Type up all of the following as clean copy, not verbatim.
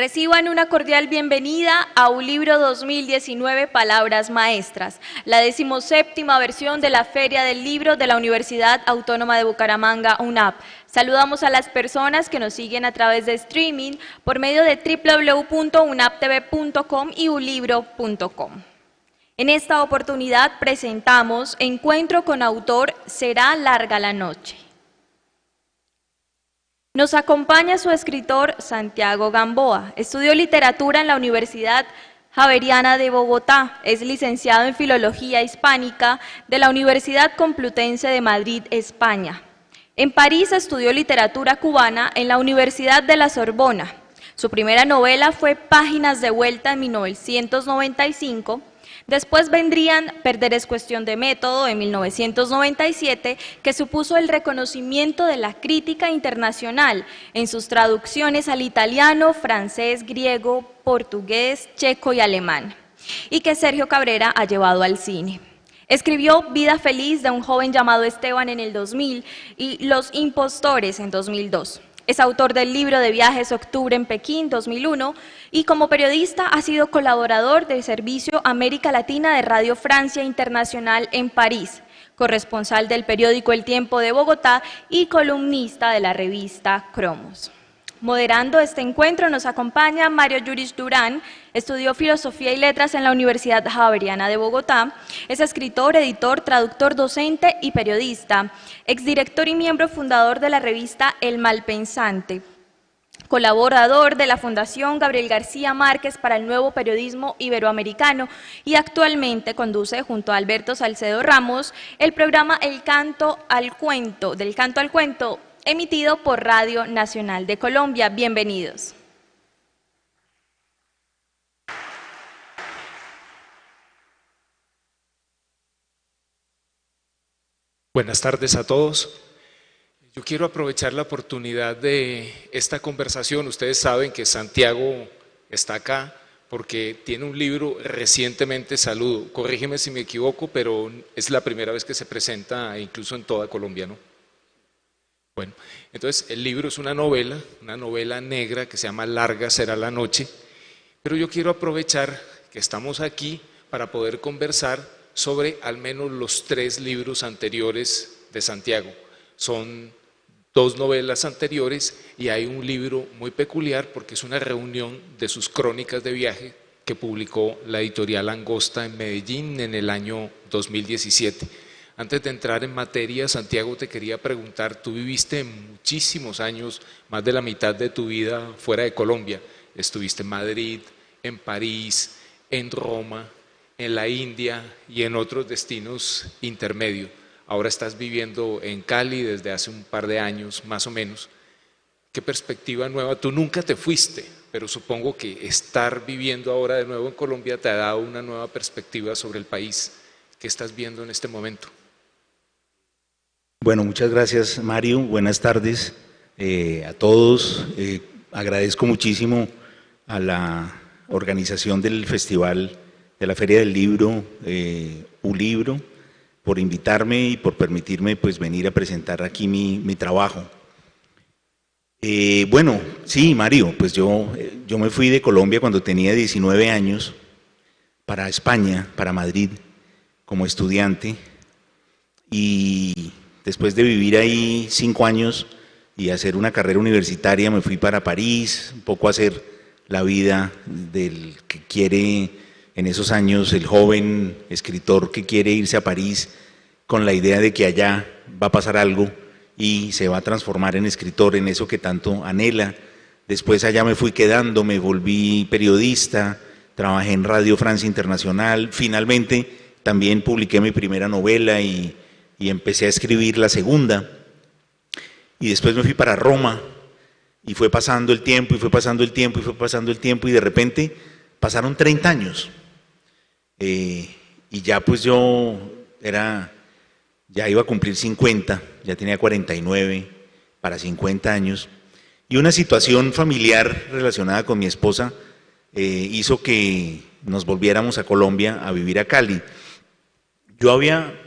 Reciban una cordial bienvenida a ULibro 2019 Palabras Maestras, la 17ª versión de la Feria del Libro de la Universidad Autónoma de Bucaramanga, UNAP. Saludamos a las personas que nos siguen a través de streaming por medio de www.unaptv.com y ulibro.com. En esta oportunidad presentamos Encuentro con autor Será larga la noche. Nos acompaña su escritor Santiago Gamboa. Estudió literatura en la Universidad Javeriana de Bogotá. Es licenciado en Filología Hispánica de la Universidad Complutense de Madrid, España. En París estudió literatura cubana en la Universidad de la Sorbona. Su primera novela fue Páginas de vuelta en 1995. Después vendrían Perder es cuestión de método en 1997, que supuso el reconocimiento de la crítica internacional en sus traducciones al italiano, francés, griego, portugués, checo y alemán, y que Sergio Cabrera ha llevado al cine. Escribió Vida feliz de un joven llamado Esteban en el 2000 y Los impostores en 2002. Es autor del libro de viajes Octubre en Pekín, 2001, y como periodista ha sido colaborador del servicio América Latina de Radio Francia Internacional en París, corresponsal del periódico El Tiempo de Bogotá y columnista de la revista Cromos. Moderando este encuentro nos acompaña Mario Yuris Durán. Estudió Filosofía y Letras en la Universidad Javeriana de Bogotá. Es escritor, editor, traductor, docente y periodista. Exdirector y miembro fundador de la revista El Malpensante. Colaborador de la Fundación Gabriel García Márquez para el Nuevo Periodismo Iberoamericano y actualmente conduce junto a Alberto Salcedo Ramos el programa Del Canto al Cuento, emitido por Radio Nacional de Colombia. Bienvenidos. Buenas tardes a todos. Yo quiero aprovechar la oportunidad de esta conversación. Ustedes saben que Santiago está acá porque tiene un libro recientemente, Saludo. Corrígeme si me equivoco, pero es la primera vez que se presenta incluso en toda Colombia, ¿no? Bueno, entonces el libro es una novela negra que se llama Larga será la noche, pero yo quiero aprovechar que estamos aquí para poder conversar sobre al menos los 3 libros anteriores de Santiago. Son 2 novelas anteriores y hay un libro muy peculiar porque es una reunión de sus crónicas de viaje que publicó la editorial Angosta en Medellín en el año 2017. Antes de entrar en materia, Santiago, te quería preguntar, tú viviste muchísimos años, más de la mitad de tu vida fuera de Colombia. Estuviste en Madrid, en París, en Roma, en la India y en otros destinos intermedios. Ahora estás viviendo en Cali desde hace un par de años, más o menos. ¿Qué perspectiva nueva? Tú nunca te fuiste, pero supongo que estar viviendo ahora de nuevo en Colombia te ha dado una nueva perspectiva sobre el país. ¿Qué estás viendo en este momento? Bueno, muchas gracias, Mario. Buenas tardes a todos. Agradezco muchísimo a la organización del Festival de la Feria del Libro, ULibro, por invitarme y por permitirme pues, venir a presentar aquí mi trabajo. Bueno, sí, Mario, pues yo me fui de Colombia cuando tenía 19 años para España, para Madrid, como estudiante, y después de vivir ahí 5 años y hacer una carrera universitaria, me fui para París, un poco a hacer la vida del que quiere en esos años, el joven escritor que quiere irse a París con la idea de que allá va a pasar algo y se va a transformar en escritor, en eso que tanto anhela. Después allá me fui quedando, me volví periodista, trabajé en Radio Francia Internacional, finalmente también publiqué mi primera novela y empecé a escribir la segunda, y después me fui para Roma, y fue pasando el tiempo, y fue pasando el tiempo, y fue pasando el tiempo, y de repente pasaron 30 años, y ya pues yo ya iba a cumplir 50, ya tenía 49, para 50 años, y una situación familiar relacionada con mi esposa hizo que nos volviéramos a Colombia a vivir a Cali. Yo había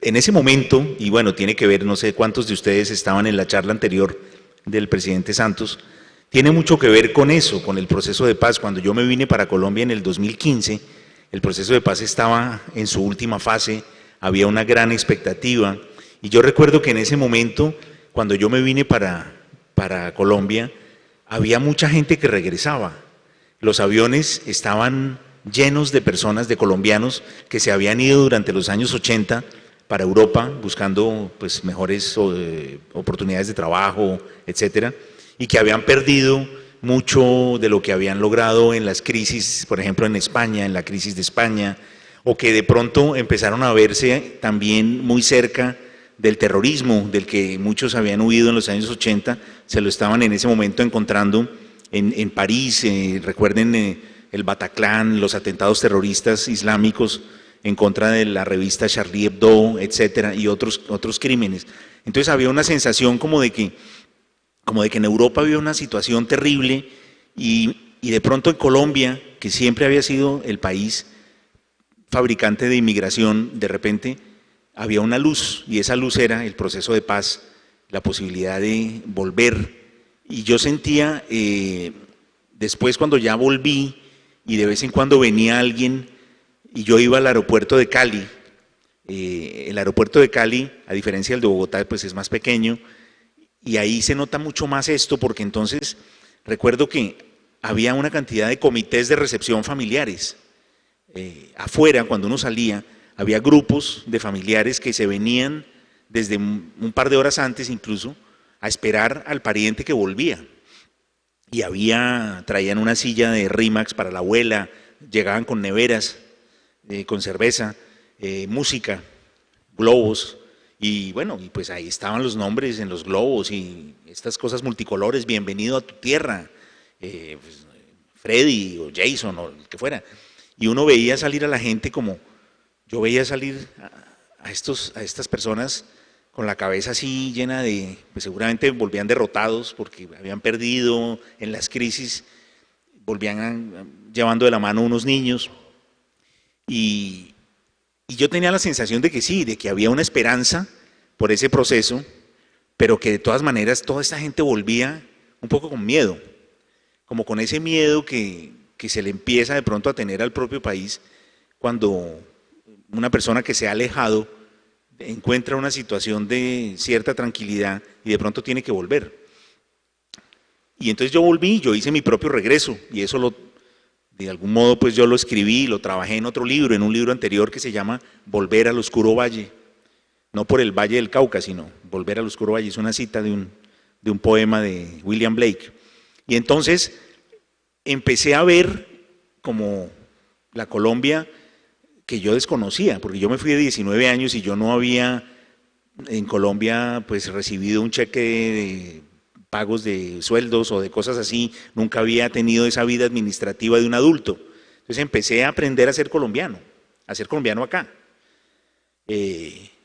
en ese momento, y bueno, tiene que ver, no sé cuántos de ustedes estaban en la charla anterior del presidente Santos, tiene mucho que ver con eso, con el proceso de paz. Cuando yo me vine para Colombia en el 2015, el proceso de paz estaba en su última fase, había una gran expectativa, y yo recuerdo que en ese momento, cuando yo me vine para Colombia, había mucha gente que regresaba. Los aviones estaban llenos de personas, de colombianos, que se habían ido durante los años 80 para Europa, buscando pues, mejores oportunidades de trabajo, etcétera, y que habían perdido mucho de lo que habían logrado en las crisis, por ejemplo en España, en la crisis de España, o que de pronto empezaron a verse también muy cerca del terrorismo, del que muchos habían huido en los años 80, se lo estaban en ese momento encontrando en París. Recuerden el Bataclan, los atentados terroristas islámicos en contra de la revista Charlie Hebdo, etcétera, y otros crímenes. Entonces había una sensación como de que en Europa había una situación terrible y de pronto en Colombia, que siempre había sido el país fabricante de inmigración, de repente había una luz, y esa luz era el proceso de paz, la posibilidad de volver. Y yo sentía, después cuando ya volví, y de vez en cuando venía alguien, y yo iba al aeropuerto de Cali. El aeropuerto de Cali, a diferencia del de Bogotá, pues es más pequeño, y ahí se nota mucho más esto, porque entonces recuerdo que había una cantidad de comités de recepción familiares. Afuera, cuando uno salía, había grupos de familiares que se venían desde un par de horas antes incluso a esperar al pariente que volvía. Y traían una silla de Rimax para la abuela, llegaban con neveras, con cerveza, música, globos, y bueno, y pues ahí estaban los nombres en los globos y estas cosas multicolores: bienvenido a tu tierra, pues, Freddy o Jason o el que fuera. Y uno veía salir a la gente como, yo veía salir a estas personas con la cabeza así llena de, pues seguramente volvían derrotados porque habían perdido en las crisis, volvían llevando de la mano unos niños, y yo tenía la sensación de que sí, de que había una esperanza por ese proceso, pero que de todas maneras toda esta gente volvía un poco con miedo, como con ese miedo que se le empieza de pronto a tener al propio país cuando una persona que se ha alejado encuentra una situación de cierta tranquilidad y de pronto tiene que volver. Y entonces yo volví, yo hice mi propio regreso, y eso de algún modo pues yo lo escribí, lo trabajé en otro libro, en un libro anterior que se llama Volver al Oscuro Valle, no por el Valle del Cauca, sino Volver al Oscuro Valle. Es una cita de un poema de William Blake. Y entonces empecé a ver como la Colombia que yo desconocía, porque yo me fui de 19 años y yo no había en Colombia pues recibido un cheque de pagos de sueldos o de cosas así, nunca había tenido esa vida administrativa de un adulto. Entonces empecé a aprender a ser colombiano acá,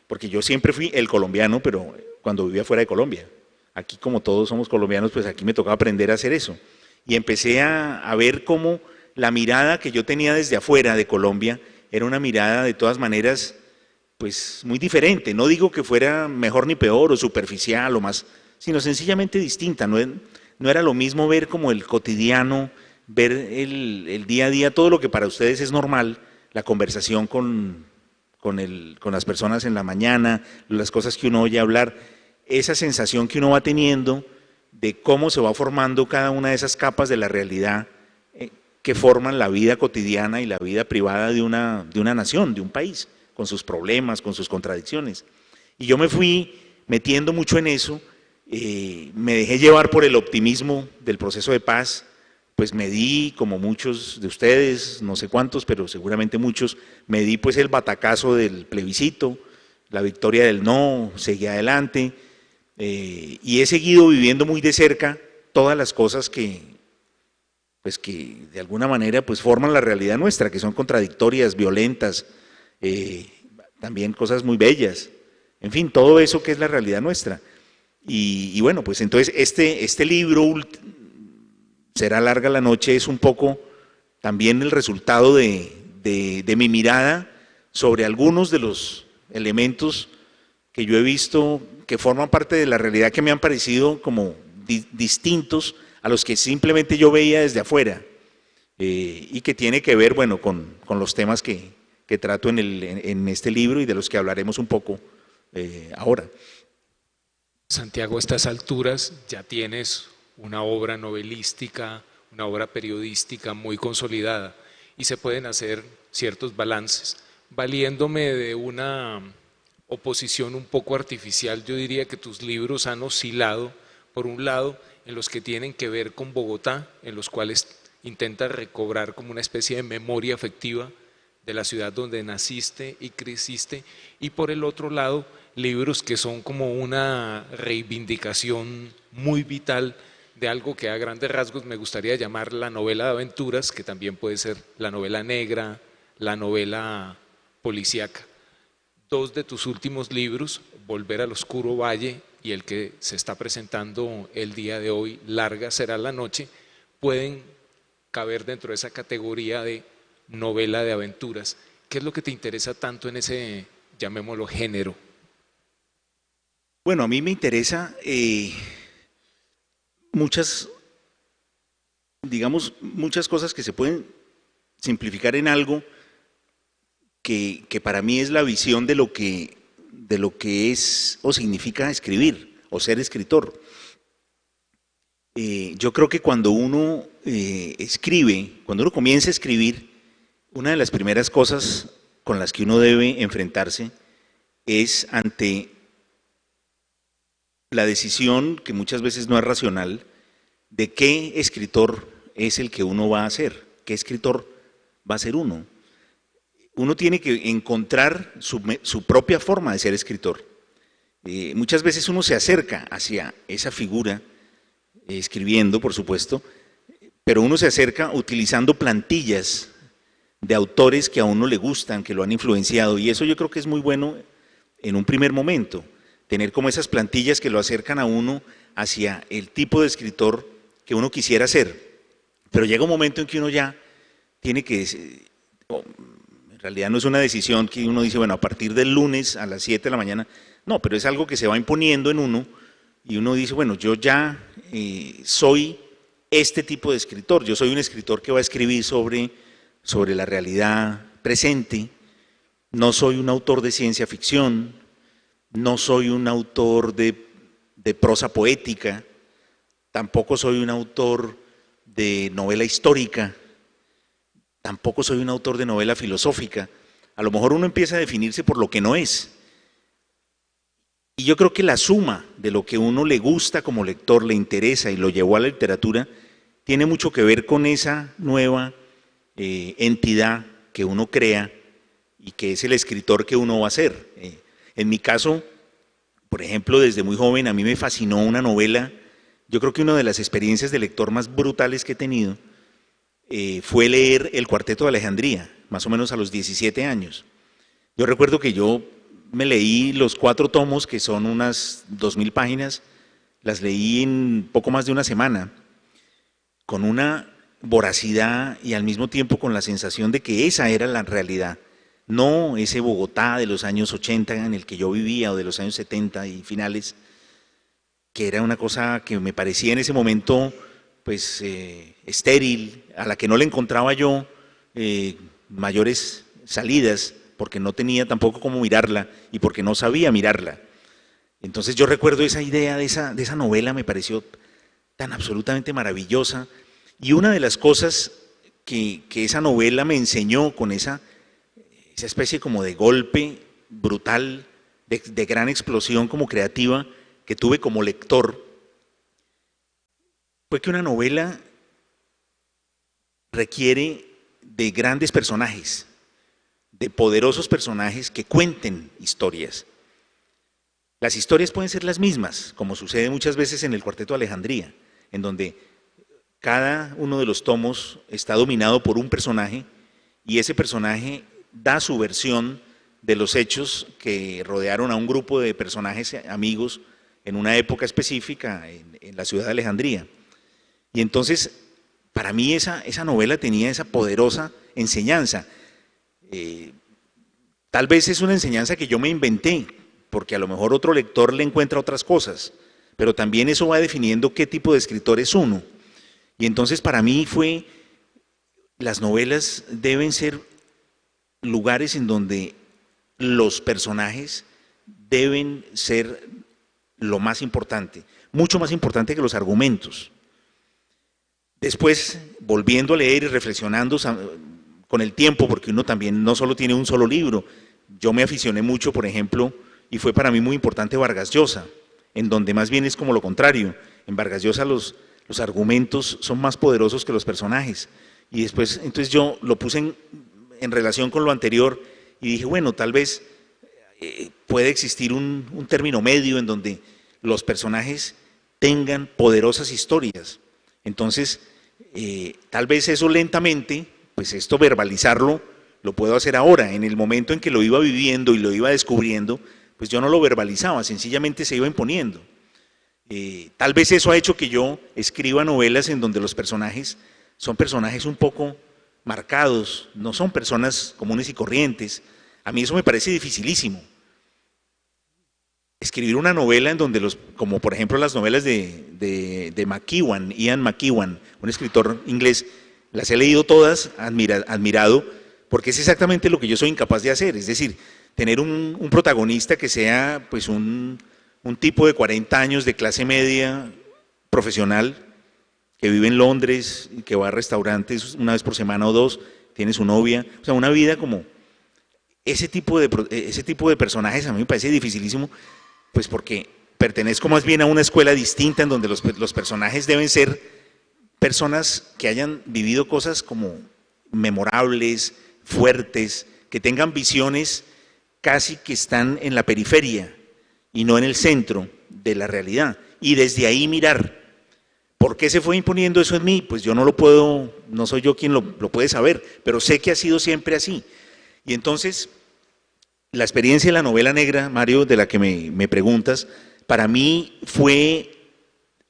porque yo siempre fui el colombiano, pero cuando vivía fuera de Colombia. Aquí, como todos somos colombianos, pues aquí me tocaba aprender a hacer eso. Y empecé a ver cómo la mirada que yo tenía desde afuera de Colombia era una mirada de todas maneras pues muy diferente. No digo que fuera mejor ni peor o superficial o más, sino sencillamente distinta. No era lo mismo ver como el cotidiano, ver el día a día, todo lo que para ustedes es normal, la conversación con las personas en la mañana, las cosas que uno oye hablar, esa sensación que uno va teniendo de cómo se va formando cada una de esas capas de la realidad que forman la vida cotidiana y la vida privada de una nación, de un país, con sus problemas, con sus contradicciones. Y yo me fui metiendo mucho en eso, me dejé llevar por el optimismo del proceso de paz, pues me di, como muchos de ustedes, no sé cuántos, pero seguramente muchos, me di pues el batacazo del plebiscito, la victoria del no, seguí adelante, y he seguido viviendo muy de cerca todas las cosas que de alguna manera pues forman la realidad nuestra, que son contradictorias, violentas, también cosas muy bellas, en fin, todo eso que es la realidad nuestra. Y bueno, pues entonces este libro, Será larga la noche, es un poco también el resultado de mi mirada sobre algunos de los elementos que yo he visto que forman parte de la realidad, que me han parecido como distintos a los que simplemente yo veía desde afuera, y que tiene que ver, bueno, con los temas que trato en este libro y de los que hablaremos un poco ahora. Santiago, a estas alturas ya tienes una obra novelística, una obra periodística muy consolidada y se pueden hacer ciertos balances. Valiéndome de una oposición un poco artificial, yo diría que tus libros han oscilado, por un lado, en los que tienen que ver con Bogotá, en los cuales intentas recobrar como una especie de memoria afectiva de la ciudad donde naciste y creciste, y por el otro lado, libros que son como una reivindicación muy vital de algo que a grandes rasgos me gustaría llamar la novela de aventuras, que también puede ser la novela negra, la novela policíaca. Dos de tus últimos libros, Volver al Oscuro Valle y el que se está presentando el día de hoy, Larga será la noche, pueden caber dentro de esa categoría de novela de aventuras. ¿Qué es lo que te interesa tanto en ese, llamémoslo, género? Bueno, a mí me interesa muchas cosas que se pueden simplificar en algo que para mí es la visión de lo que es o significa escribir o ser escritor. Yo creo que cuando uno escribe, cuando uno comienza a escribir, una de las primeras cosas con las que uno debe enfrentarse es ante la decisión, que muchas veces no es racional, de qué escritor es el que uno va a ser, qué escritor va a ser uno. Uno tiene que encontrar su propia forma de ser escritor. Muchas veces uno se acerca hacia esa figura, escribiendo, por supuesto, pero uno se acerca utilizando plantillas de autores que a uno le gustan, que lo han influenciado, y eso yo creo que es muy bueno en un primer momento, tener como esas plantillas que lo acercan a uno hacia el tipo de escritor que uno quisiera ser. Pero llega un momento en que uno ya tiene que, en realidad no es una decisión que uno dice, bueno, a partir del lunes a las 7 de la mañana, no, pero es algo que se va imponiendo en uno y uno dice, bueno, yo ya soy este tipo de escritor, yo soy un escritor que va a escribir sobre la realidad presente, no soy un autor de ciencia ficción, no soy un autor de prosa poética, tampoco soy un autor de novela histórica, tampoco soy un autor de novela filosófica. A lo mejor uno empieza a definirse por lo que no es. Y yo creo que la suma de lo que uno le gusta como lector, le interesa y lo llevó a la literatura, tiene mucho que ver con esa nueva entidad que uno crea y que es el escritor que uno va a ser. En mi caso, por ejemplo, desde muy joven a mí me fascinó una novela. Yo creo que una de las experiencias de lector más brutales que he tenido fue leer El Cuarteto de Alejandría, más o menos a los 17 años. Yo recuerdo que yo me leí los 4 tomos, que son unas 2000 páginas, las leí en poco más de una semana, con una voracidad y al mismo tiempo con la sensación de que esa era la realidad, no ese Bogotá de los años 80 en el que yo vivía o de los años 70 y finales, que era una cosa que me parecía en ese momento pues estéril, a la que no le encontraba yo mayores salidas, porque no tenía tampoco cómo mirarla y porque no sabía mirarla. Entonces yo recuerdo esa idea de esa novela, me pareció tan absolutamente maravillosa, y una de las cosas que esa novela me enseñó con esa especie como de golpe brutal, de gran explosión como creativa que tuve como lector, fue que una novela requiere de grandes personajes, de poderosos personajes que cuenten historias. Las historias pueden ser las mismas, como sucede muchas veces en el Cuarteto de Alejandría, en donde cada uno de los tomos está dominado por un personaje y ese personaje da su versión de los hechos que rodearon a un grupo de personajes amigos en una época específica en la ciudad de Alejandría. Y entonces, para mí esa novela tenía esa poderosa enseñanza. Tal vez es una enseñanza que yo me inventé, porque a lo mejor otro lector le encuentra otras cosas, pero también eso va definiendo qué tipo de escritor es uno. Y entonces para mí las novelas deben ser lugares en donde los personajes deben ser lo más importante, mucho más importante que los argumentos. Después, volviendo a leer y reflexionando con el tiempo, porque uno también no solo tiene un solo libro, yo me aficioné mucho, por ejemplo, y fue para mí muy importante Vargas Llosa, en donde más bien es como lo contrario. En Vargas Llosa los argumentos son más poderosos que los personajes. Y después, entonces yo lo puse en relación con lo anterior y dije, bueno, tal vez puede existir un término medio en donde los personajes tengan poderosas historias. Entonces, tal vez eso lentamente, pues esto verbalizarlo, lo puedo hacer ahora. En el momento en que lo iba viviendo y lo iba descubriendo, pues yo no lo verbalizaba, sencillamente se iba imponiendo. Tal vez eso ha hecho que yo escriba novelas en donde los personajes son personajes un poco marcados, no son personas comunes y corrientes. A mí eso me parece dificilísimo. Escribir una novela en donde como por ejemplo las novelas de McEwan, Ian McEwan, un escritor inglés, las he leído todas, admirado, porque es exactamente lo que yo soy incapaz de hacer, es decir, tener un protagonista que sea pues un tipo de 40 años de clase media, profesional, que vive en Londres, que va a restaurantes una vez por semana o dos, tiene su novia, o sea, una vida como ese tipo de personajes a mí me parece dificilísimo, pues porque pertenezco más bien a una escuela distinta en donde los personajes deben ser personas que hayan vivido cosas como memorables, fuertes, que tengan visiones casi que están en la periferia y no en el centro de la realidad, y desde ahí mirar. ¿Por qué se fue imponiendo eso en mí? Pues yo no lo puedo, no soy yo quien lo puede saber, pero sé que ha sido siempre así. Y entonces, la experiencia de la novela negra, Mario, de la que me preguntas, para mí fue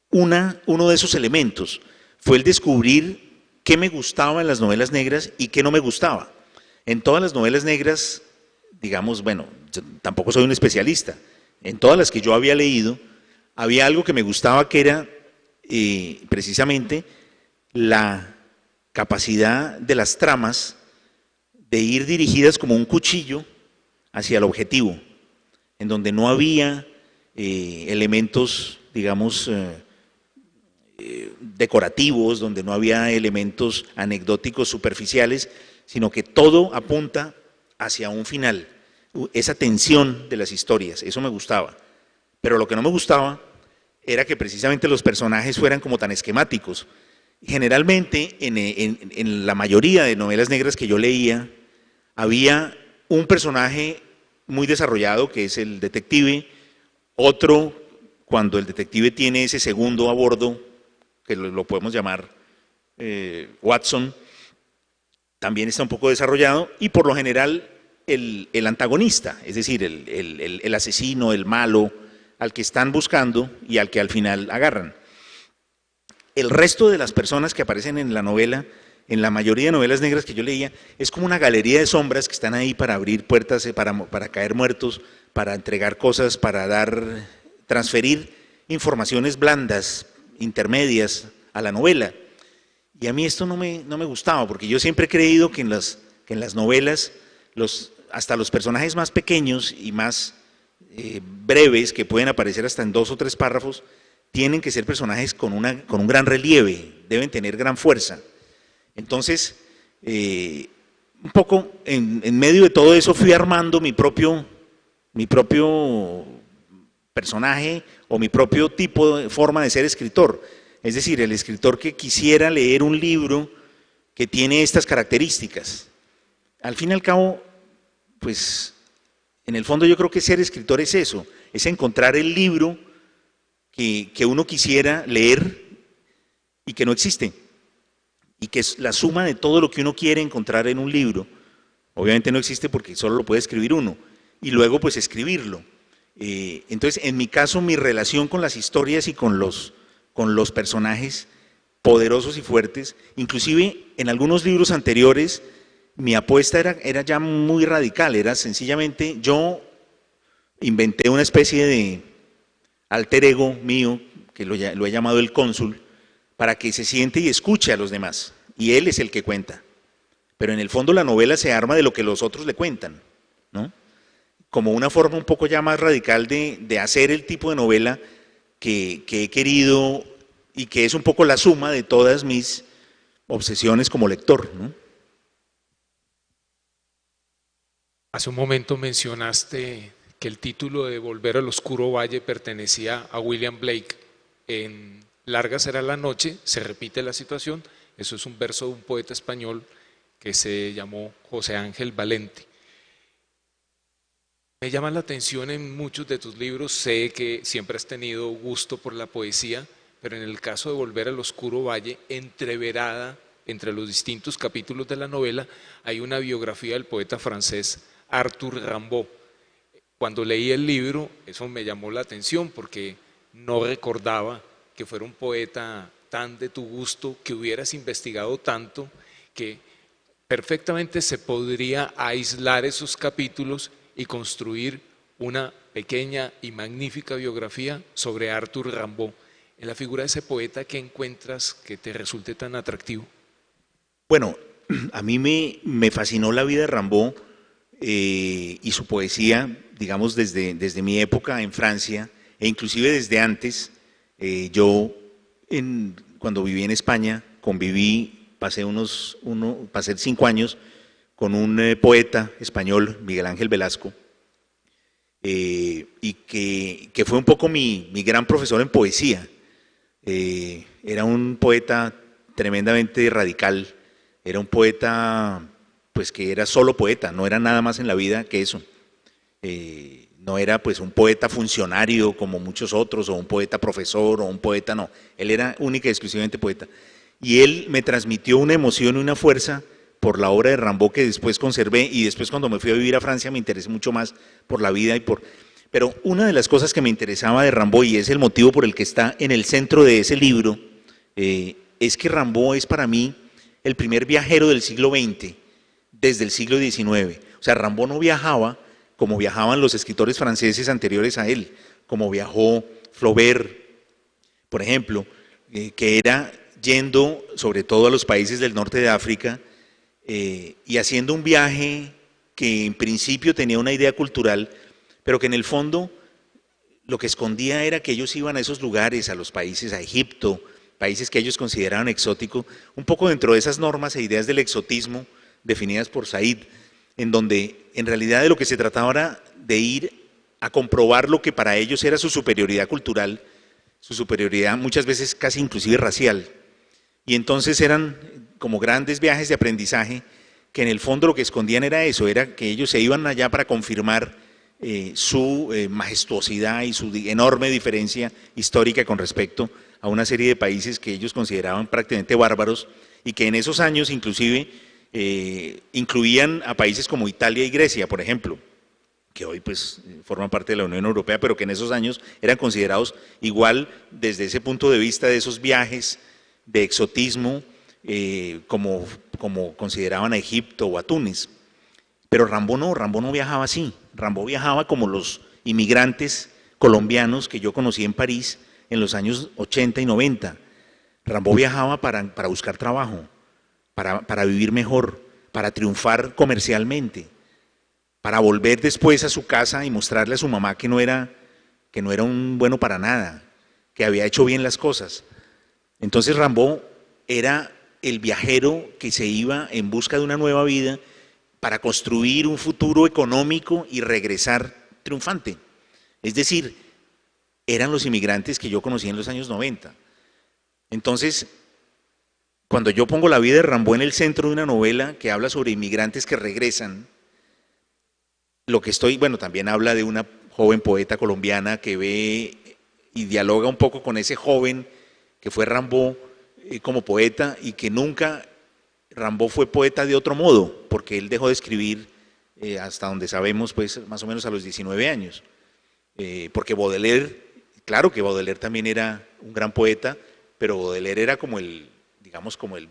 uno de esos elementos, fue el descubrir qué me gustaba en las novelas negras y qué no me gustaba. En todas las novelas negras, digamos, bueno, yo tampoco soy un especialista, en todas las que yo había leído, había algo que me gustaba que era precisamente la capacidad de las tramas de ir dirigidas como un cuchillo hacia el objetivo, en donde no había elementos, digamos, decorativos, donde no había elementos anecdóticos superficiales, sino que todo apunta hacia un final, esa tensión de las historias, eso me gustaba. Pero lo que no me gustaba era que precisamente los personajes fueran como tan esquemáticos. Generalmente, en la mayoría de novelas negras que yo leía, había un personaje muy desarrollado, que es el detective, otro, cuando el detective tiene ese segundo a bordo, que lo podemos llamar Watson, también está un poco desarrollado, y por lo general el antagonista, es decir, el asesino, el malo, al que están buscando y al que al final agarran. El resto de las personas que aparecen en la novela, en la mayoría de novelas negras que yo leía, es como una galería de sombras que están ahí para abrir puertas, para caer muertos, para entregar cosas, para transferir informaciones blandas, intermedias a la novela. Y a mí esto no me gustaba, porque yo siempre he creído que en las novelas, hasta los personajes más pequeños y más breves, que pueden aparecer hasta en 2 o 3 párrafos, tienen que ser personajes con un gran relieve, deben tener gran fuerza. Entonces, un poco en medio de todo eso fui armando mi propio personaje o mi propio forma de ser escritor. Es decir, el escritor que quisiera leer un libro que tiene estas características. Al fin y al cabo, pues, en el fondo yo creo que ser escritor es eso, es encontrar el libro que uno quisiera leer y que no existe, y que es la suma de todo lo que uno quiere encontrar en un libro. Obviamente no existe porque solo lo puede escribir uno, y luego pues escribirlo. Entonces, en mi caso, mi relación con las historias y con los personajes poderosos y fuertes, inclusive en algunos libros anteriores, mi apuesta era ya muy radical, era sencillamente, yo inventé una especie de alter ego mío, que lo he llamado el cónsul, para que se siente y escuche a los demás, y él es el que cuenta. Pero en el fondo la novela se arma de lo que los otros le cuentan, ¿no? Como una forma un poco ya más radical de hacer el tipo de novela que he querido y que es un poco la suma de todas mis obsesiones como lector, ¿no? Hace un momento mencionaste que el título de Volver al Oscuro Valle pertenecía a William Blake. En Larga será la noche se repite la situación. Eso es un verso de un poeta español que se llamó José Ángel Valente. Me llama la atención en muchos de tus libros, sé que siempre has tenido gusto por la poesía, pero en el caso de Volver al Oscuro Valle, entreverada entre los distintos capítulos de la novela, hay una biografía del poeta francés Arthur Rimbaud. Cuando leí el libro, eso me llamó la atención porque no recordaba que fuera un poeta tan de tu gusto, que hubieras investigado tanto, que perfectamente se podría aislar esos capítulos y construir una pequeña y magnífica biografía sobre Arthur Rimbaud. En la figura de ese poeta, ¿qué encuentras que te resulte tan atractivo? Bueno, a mí me fascinó la vida de Rimbaud y su poesía, digamos, desde mi época en Francia, e inclusive desde antes. Cuando viví en España, pasé 5 años con un poeta español, Miguel Ángel Velasco, y que fue un poco mi gran profesor en poesía. Era un poeta tremendamente radical, era un poeta pues que era solo poeta, no era nada más en la vida que eso. No era pues un poeta funcionario como muchos otros, o un poeta profesor, o un poeta, no. Él era única y exclusivamente poeta. Y él me transmitió una emoción y una fuerza por la obra de Rimbaud que después conservé, y después cuando me fui a vivir a Francia me interesé mucho más por la vida Pero una de las cosas que me interesaba de Rimbaud, y es el motivo por el que está en el centro de ese libro, es que Rimbaud es para mí el primer viajero del siglo XX, desde el siglo XIX. O sea, Rimbaud no viajaba como viajaban los escritores franceses anteriores a él, como viajó Flaubert, por ejemplo, que era yendo sobre todo a los países del norte de África y haciendo un viaje que en principio tenía una idea cultural, pero que en el fondo lo que escondía era que ellos iban a esos lugares, a los países, a Egipto, países que ellos consideraban exóticos, un poco dentro de esas normas e ideas del exotismo definidas por Said, en donde en realidad de lo que se trataba era de ir a comprobar lo que para ellos era su superioridad cultural, su superioridad muchas veces casi inclusive racial. Y entonces eran como grandes viajes de aprendizaje que en el fondo lo que escondían era eso, era que ellos se iban allá para confirmar su majestuosidad y su enorme diferencia histórica con respecto a una serie de países que ellos consideraban prácticamente bárbaros y que en esos años inclusive incluían a países como Italia y Grecia, por ejemplo, que hoy pues forman parte de la Unión Europea, pero que en esos años eran considerados igual desde ese punto de vista de esos viajes de exotismo, como consideraban a Egipto o a Túnez. Pero Rimbaud no viajaba así. Rimbaud viajaba como los inmigrantes colombianos que yo conocí en París en los años 80 y 90. Rimbaud viajaba para buscar trabajo, para vivir mejor, para triunfar comercialmente, para volver después a su casa y mostrarle a su mamá que no era un bueno para nada, que había hecho bien las cosas. Entonces Rimbaud era el viajero que se iba en busca de una nueva vida para construir un futuro económico y regresar triunfante. Es decir, eran los inmigrantes que yo conocí en los años 90. Entonces, cuando yo pongo la vida de Rimbaud en el centro de una novela que habla sobre inmigrantes que regresan, también habla de una joven poeta colombiana que ve y dialoga un poco con ese joven que fue Rimbaud como poeta y que nunca Rimbaud fue poeta de otro modo, porque él dejó de escribir hasta donde sabemos, pues más o menos a los 19 años. Porque Baudelaire, claro que Baudelaire también era un gran poeta, pero Baudelaire era como el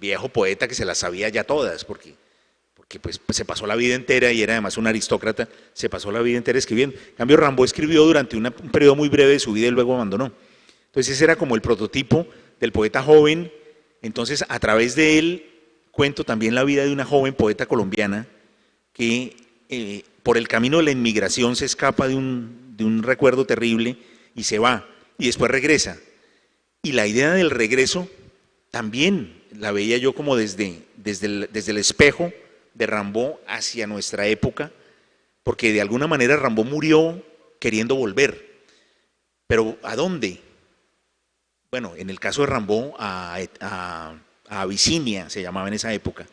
viejo poeta que se las sabía ya todas, porque pues se pasó la vida entera y era además un aristócrata, se pasó la vida entera escribiendo. En cambio, Rimbaud escribió durante un periodo muy breve de su vida y luego abandonó. Entonces ese era como el prototipo del poeta joven Entonces, a través de él cuento también la vida de una joven poeta colombiana que por el camino de la inmigración se escapa de un recuerdo terrible y se va, y después regresa. Y la idea del regreso también la veía yo como desde el espejo de Rimbaud hacia nuestra época, porque de alguna manera Rimbaud murió queriendo volver. ¿Pero a dónde? Bueno, en el caso de Rimbaud, a Abisinia se llamaba en esa época.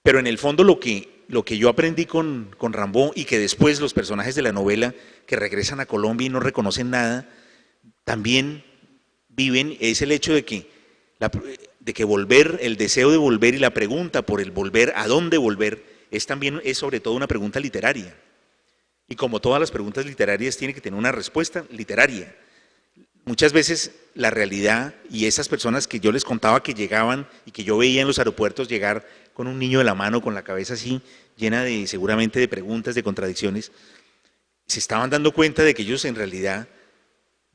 Pero en el fondo lo que yo aprendí con Rimbaud, y que después los personajes de la novela que regresan a Colombia y no reconocen nada, también viven, es el hecho de que volver, el deseo de volver y la pregunta por el volver, ¿a dónde volver? Es sobre todo una pregunta literaria. Y como todas las preguntas literarias, tiene que tener una respuesta literaria. Muchas veces la realidad, y esas personas que yo les contaba que llegaban y que yo veía en los aeropuertos llegar con un niño de la mano, con la cabeza así, llena seguramente de preguntas, de contradicciones, se estaban dando cuenta de que ellos en realidad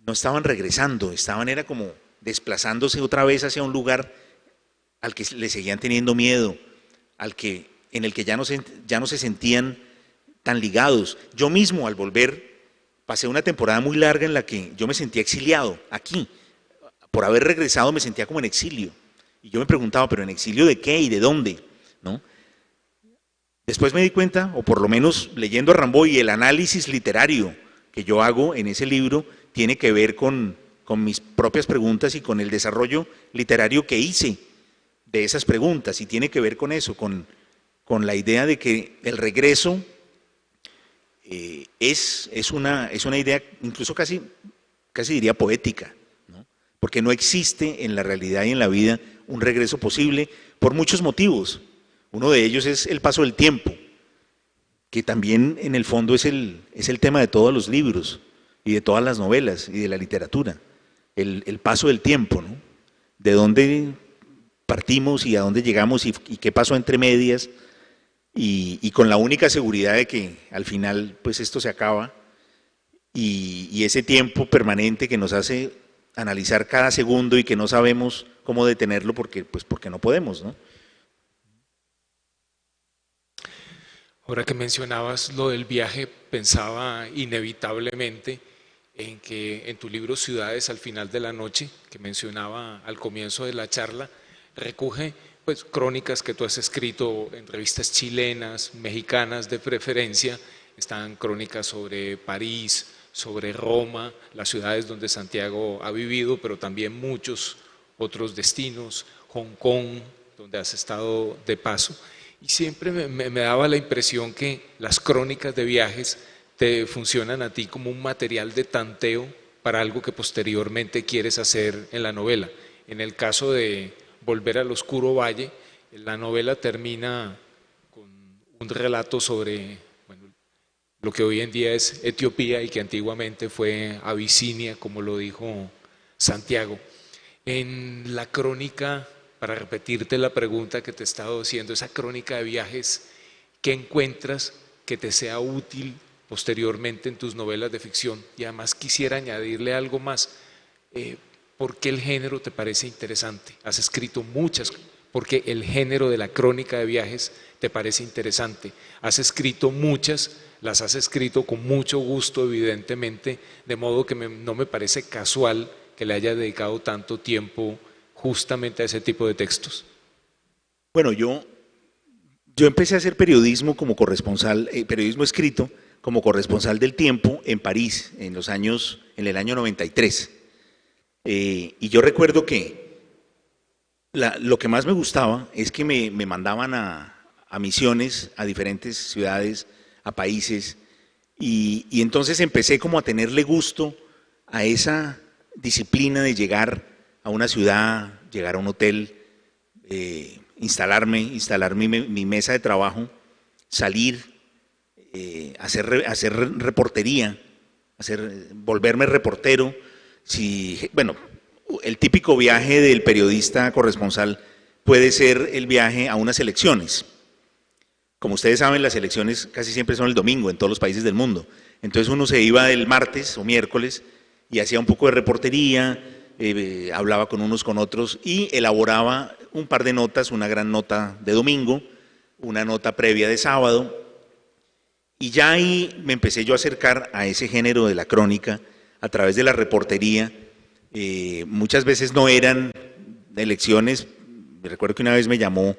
no estaban regresando, era como desplazándose otra vez hacia un lugar al que le seguían teniendo miedo, en el que ya no se sentían tan ligados. Yo mismo al volver pasé una temporada muy larga en la que yo me sentía exiliado aquí. Por haber regresado me sentía como en exilio. Y yo me preguntaba, ¿pero en exilio de qué y de dónde? ¿No? Después me di cuenta, o por lo menos leyendo a Rimbaud, y el análisis literario que yo hago en ese libro tiene que ver con mis propias preguntas y con el desarrollo literario que hice de esas preguntas, y tiene que ver con eso, con la idea de que el regreso es una idea incluso casi diría poética, ¿no? Porque no existe en la realidad y en la vida un regreso posible por muchos motivos. Uno de ellos es el paso del tiempo, que también en el fondo es el tema de todos los libros y de todas las novelas y de la literatura, el paso del tiempo, ¿no? De dónde partimos y a dónde llegamos y qué pasó entre medias, y con la única seguridad de que al final pues esto se acaba, y ese tiempo permanente que nos hace analizar cada segundo y que no sabemos cómo detenerlo porque no podemos, ¿no? Ahora que mencionabas lo del viaje, pensaba inevitablemente en que en tu libro Ciudades al final de la noche, que mencionaba al comienzo de la charla, recoge pues crónicas que tú has escrito en revistas chilenas, mexicanas de preferencia. Están crónicas sobre París, sobre Roma, las ciudades donde Santiago ha vivido, pero también muchos otros destinos, Hong Kong, donde has estado de paso. Y siempre me daba la impresión que las crónicas de viajes te funcionan a ti como un material de tanteo para algo que posteriormente quieres hacer en la novela. En el caso de Volver al Oscuro Valle, la novela termina con un relato sobre lo que hoy en día es Etiopía y que antiguamente fue Abisinia, como lo dijo Santiago. En la crónica, para repetirte la pregunta que te he estado haciendo, esa crónica de viajes, ¿qué encuentras que te sea útil posteriormente en tus novelas de ficción? Y además quisiera añadirle algo más. ¿Por qué el género te parece interesante? Has escrito muchas, porque el género de la crónica de viajes te parece interesante. Has escrito muchas, las has escrito con mucho gusto, evidentemente, de modo que no me parece casual que le hayas dedicado tanto tiempo justamente a ese tipo de textos. Bueno, yo empecé a hacer periodismo como corresponsal, periodismo escrito, como corresponsal del Tiempo en París, en el año 93. Y yo recuerdo que lo que más me gustaba es que me mandaban a misiones, a diferentes ciudades, a países, y entonces empecé como a tenerle gusto a esa disciplina de llegar a una ciudad, llegar a un hotel, instalar mi mesa de trabajo, salir, hacer reportería, volverme reportero. El típico viaje del periodista corresponsal puede ser el viaje a unas elecciones. Como ustedes saben, las elecciones casi siempre son el domingo en todos los países del mundo. Entonces uno se iba el martes o miércoles y hacía un poco de reportería, hablaba con unos con otros y elaboraba un par de notas, una gran nota de domingo, una nota previa de sábado, y ya ahí me empecé yo a acercar a ese género de la crónica a través de la reportería. Muchas veces no eran elecciones. Recuerdo que una vez me llamó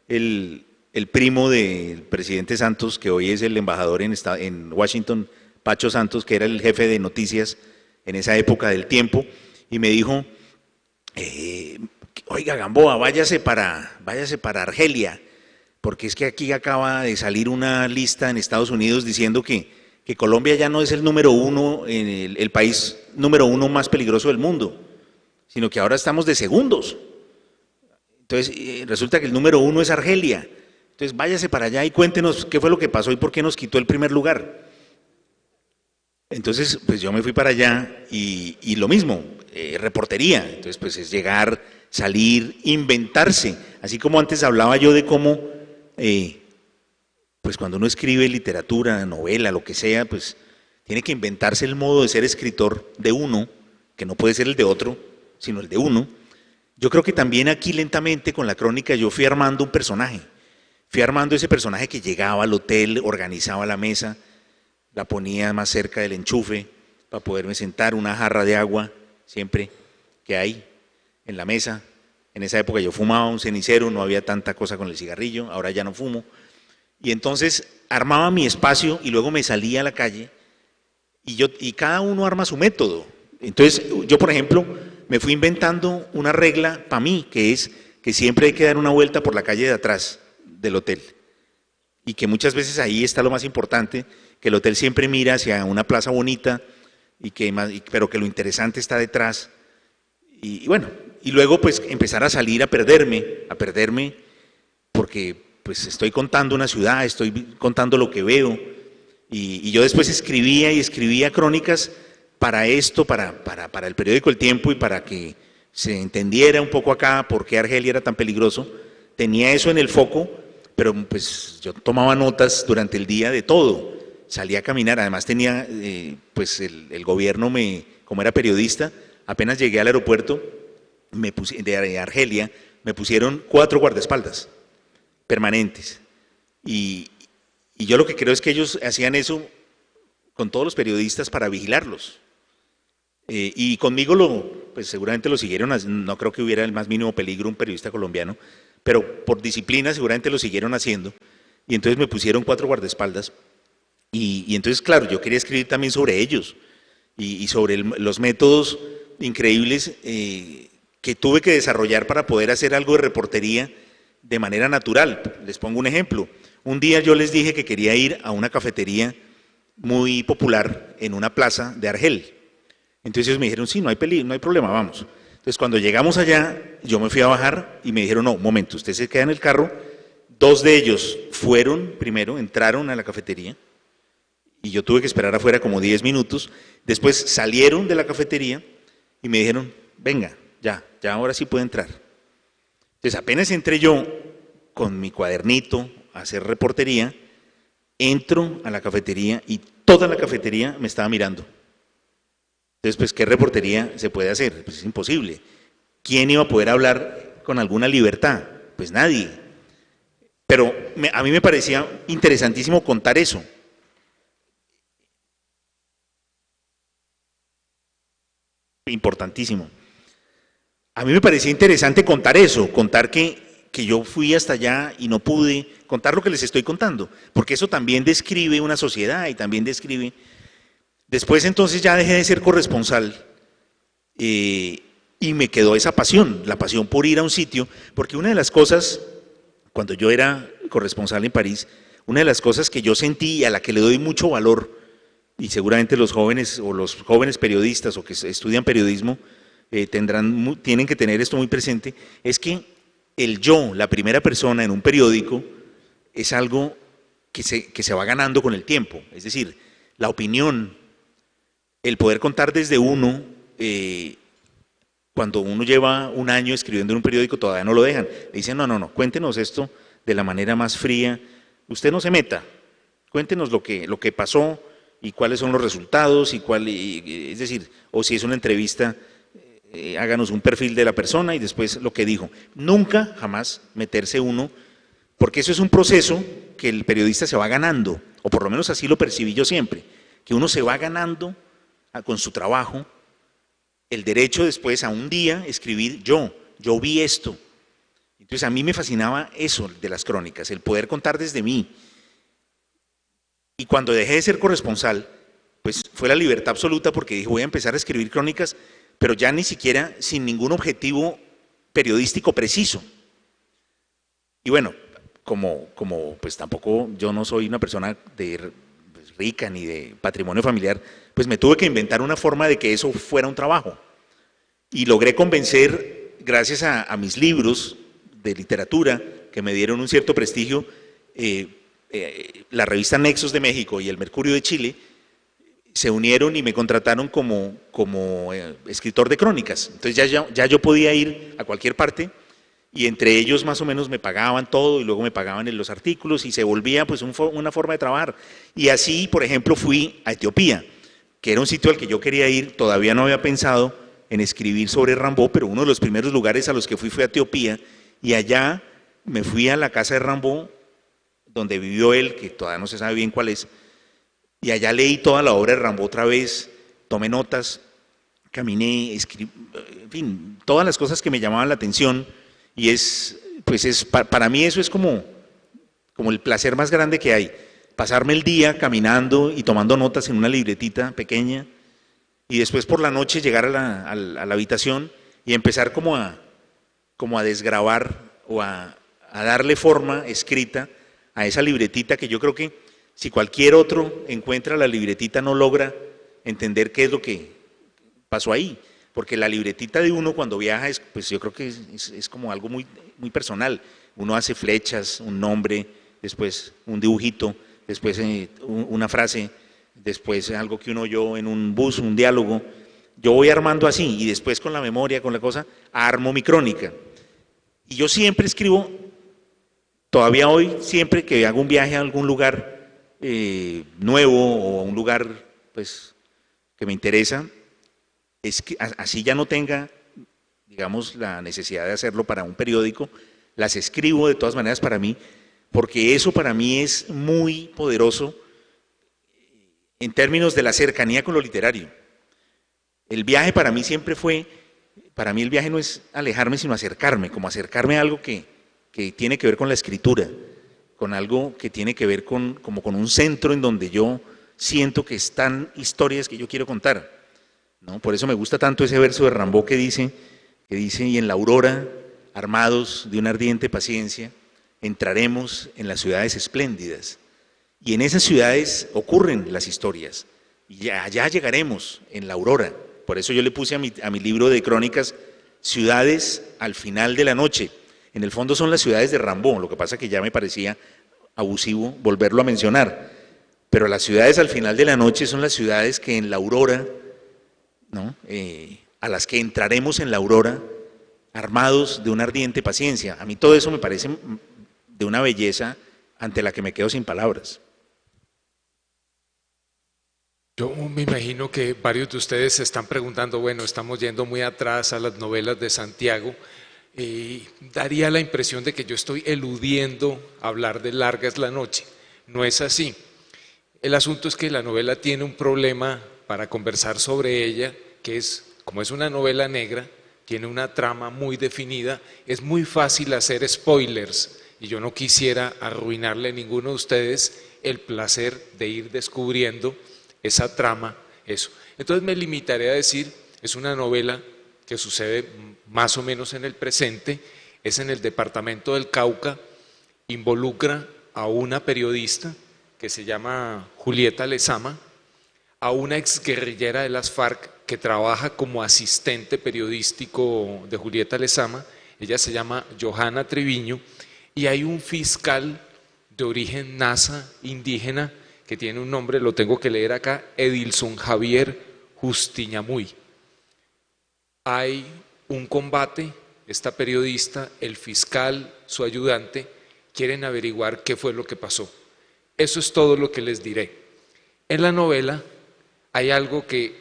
el primo del presidente Santos, que hoy es el embajador en Washington, Pacho Santos, que era el jefe de noticias en esa época del Tiempo, y me dijo, oiga Gamboa, váyase para Argelia, porque es que aquí acaba de salir una lista en Estados Unidos diciendo que Colombia ya no es el número uno, el país número uno más peligroso del mundo, sino que ahora estamos de segundos. Entonces resulta que el número uno es Argelia. Entonces váyase para allá y cuéntenos qué fue lo que pasó y por qué nos quitó el primer lugar. Entonces pues yo me fui para allá y lo mismo, reportería. Entonces pues es llegar, salir, inventarse. Así como antes hablaba yo de cómo, pues cuando uno escribe literatura, novela, lo que sea, pues tiene que inventarse el modo de ser escritor de uno, que no puede ser el de otro, sino el de uno. Yo creo que también aquí lentamente con la crónica yo fui armando un personaje. Fui armando ese personaje que llegaba al hotel, organizaba la mesa, la ponía más cerca del enchufe para poderme sentar, una jarra de agua siempre que hay en la mesa. En esa época yo fumaba un cenicero, no había tanta cosa con el cigarrillo, ahora ya no fumo. Y entonces armaba mi espacio y luego me salía a la calle y cada uno arma su método. Entonces yo, por ejemplo, me fui inventando una regla para mí, que es que siempre hay que dar una vuelta por la calle de atrás del hotel. Y que muchas veces ahí está lo más importante, que el hotel siempre mira hacia una plaza bonita, pero que lo interesante está detrás. Y bueno, y luego pues empezar a salir a perderme, porque pues estoy contando una ciudad, estoy contando lo que veo. Y yo después escribía crónicas para esto, para el periódico El Tiempo y para que se entendiera un poco acá por qué Argelia era tan peligroso. Tenía eso en el foco, pero pues yo tomaba notas durante el día de todo, salía a caminar, además tenía, pues el gobierno como era periodista, apenas llegué al aeropuerto de Argelia, me pusieron 4 guardaespaldas permanentes, y yo lo que creo es que ellos hacían eso con todos los periodistas para vigilarlos, y conmigo pues seguramente lo siguieron, no creo que hubiera el más mínimo peligro un periodista colombiano, pero por disciplina seguramente lo siguieron haciendo, y entonces me pusieron 4 guardaespaldas, y entonces claro, yo quería escribir también sobre ellos, y sobre los métodos increíbles que tuve que desarrollar para poder hacer algo de reportería de manera natural. Les pongo un ejemplo, un día yo les dije que quería ir a una cafetería muy popular en una plaza de Argel, entonces ellos me dijeron, sí, no hay problema, vamos. Entonces cuando llegamos allá, yo me fui a bajar y me dijeron, no, un momento, usted se queda en el carro. 2 de ellos entraron a la cafetería y yo tuve que esperar afuera como 10 minutos. Después salieron de la cafetería y me dijeron, venga, ya ahora sí puede entrar. Entonces apenas entré yo con mi cuadernito a hacer reportería, entro a la cafetería y toda la cafetería me estaba mirando. Entonces, pues, ¿qué reportería se puede hacer? Pues es imposible. ¿Quién iba a poder hablar con alguna libertad? Pues nadie. Pero a mí me parecía interesantísimo contar eso. Importantísimo. A mí me parecía interesante contar eso, contar que yo fui hasta allá y no pude, contar lo que les estoy contando, porque eso también describe una sociedad y también describe... Después entonces ya dejé de ser corresponsal y me quedó esa pasión, la pasión por ir a un sitio, porque una de las cosas, cuando yo era corresponsal en París, una de las cosas que yo sentí y a la que le doy mucho valor, y seguramente los jóvenes periodistas o que estudian periodismo tienen que tener esto muy presente, es que el yo, la primera persona en un periódico, es algo que se va ganando con el tiempo, es decir, la opinión, el poder contar desde uno, cuando uno lleva un año escribiendo en un periódico todavía no lo dejan, le dicen no, cuéntenos esto de la manera más fría, usted no se meta, cuéntenos lo que pasó y cuáles son los resultados, es decir, o si es una entrevista, háganos un perfil de la persona y después lo que dijo. Nunca, jamás meterse uno, porque eso es un proceso que el periodista se va ganando, o por lo menos así lo percibí yo siempre, que uno se va ganando con su trabajo el derecho después a un día escribir yo vi esto. Entonces a mí me fascinaba eso de las crónicas, el poder contar desde mí. Y cuando dejé de ser corresponsal, pues fue la libertad absoluta porque dije voy a empezar a escribir crónicas, pero ya ni siquiera sin ningún objetivo periodístico preciso. Y bueno, como pues tampoco yo no soy una persona pues, rica ni de patrimonio familiar, pues me tuve que inventar una forma de que eso fuera un trabajo. Y logré convencer, gracias a mis libros de literatura, que me dieron un cierto prestigio, la revista Nexos de México y el Mercurio de Chile, se unieron y me contrataron como escritor de crónicas. Entonces ya yo podía ir a cualquier parte y entre ellos más o menos me pagaban todo y luego me pagaban en los artículos y se volvía pues una forma de trabajar. Y así, por ejemplo, fui a Etiopía, que era un sitio al que yo quería ir, todavía no había pensado en escribir sobre Rimbaud, pero uno de los primeros lugares a los que fui a Etiopía y allá me fui a la casa de Rimbaud, donde vivió él, que todavía no se sabe bien cuál es, y allá leí toda la obra de Rimbaud otra vez, tomé notas, caminé, escribí, en fin, todas las cosas que me llamaban la atención, y para mí eso es como el placer más grande que hay, pasarme el día caminando y tomando notas en una libretita pequeña, y después por la noche llegar a la habitación y empezar como a desgravar o a darle forma escrita a esa libretita que yo creo que si cualquier otro encuentra la libretita no logra entender qué es lo que pasó ahí, porque la libretita de uno cuando viaja pues yo creo que es como algo muy, muy personal. Uno hace flechas, un nombre, después un dibujito, después una frase, después algo que uno oyó en un bus, un diálogo. Yo voy armando así y después con la memoria, con la cosa, armo mi crónica. Y yo siempre escribo, todavía hoy, siempre que hago un viaje a algún lugar nuevo o a un lugar pues, que me interesa, es que así ya no tenga, digamos, la necesidad de hacerlo para un periódico, las escribo de todas maneras para mí, porque eso para mí es muy poderoso en términos de la cercanía con lo literario. El viaje para mí siempre fue, para mí el viaje no es alejarme, sino acercarme, como acercarme a algo que tiene que ver con la escritura, con algo que tiene que ver como con un centro en donde yo siento que están historias que yo quiero contar, ¿no? Por eso me gusta tanto ese verso de Rimbaud que dice, y en la aurora, armados de una ardiente paciencia, entraremos en las ciudades espléndidas. Y en esas ciudades ocurren las historias, y allá llegaremos, en la aurora. Por eso yo le puse a mi libro de crónicas, ciudades al final de la noche. En el fondo son las ciudades de Rimbaud, lo que pasa que ya me parecía abusivo volverlo a mencionar. Pero las ciudades al final de la noche son las ciudades que en la aurora, ¿no? A las que entraremos en la aurora, armados de una ardiente paciencia. A mí todo eso me parece de una belleza ante la que me quedo sin palabras. Yo me imagino que varios de ustedes se están preguntando, bueno, estamos yendo muy atrás a las novelas de Santiago, daría la impresión de que yo estoy eludiendo hablar de Larga es la noche. No es así. El asunto es que la novela tiene un problema para conversar sobre ella, que es, como es una novela negra, tiene una trama muy definida, es muy fácil hacer spoilers, y yo no quisiera arruinarle a ninguno de ustedes el placer de ir descubriendo esa trama, eso. Entonces me limitaré a decir, es una novela que sucede más o menos en el presente, es en el departamento del Cauca, involucra a una periodista que se llama Julieta Lezama, a una exguerrillera de las FARC que trabaja como asistente periodístico de Julieta Lezama, ella se llama Johanna Treviño, y hay un fiscal de origen nasa indígena que tiene un nombre, lo tengo que leer acá, Edilson Javier Justiñamuy. Hay un combate, esta periodista, el fiscal, su ayudante, quieren averiguar qué fue lo que pasó. Eso es todo lo que les diré. En la novela hay algo que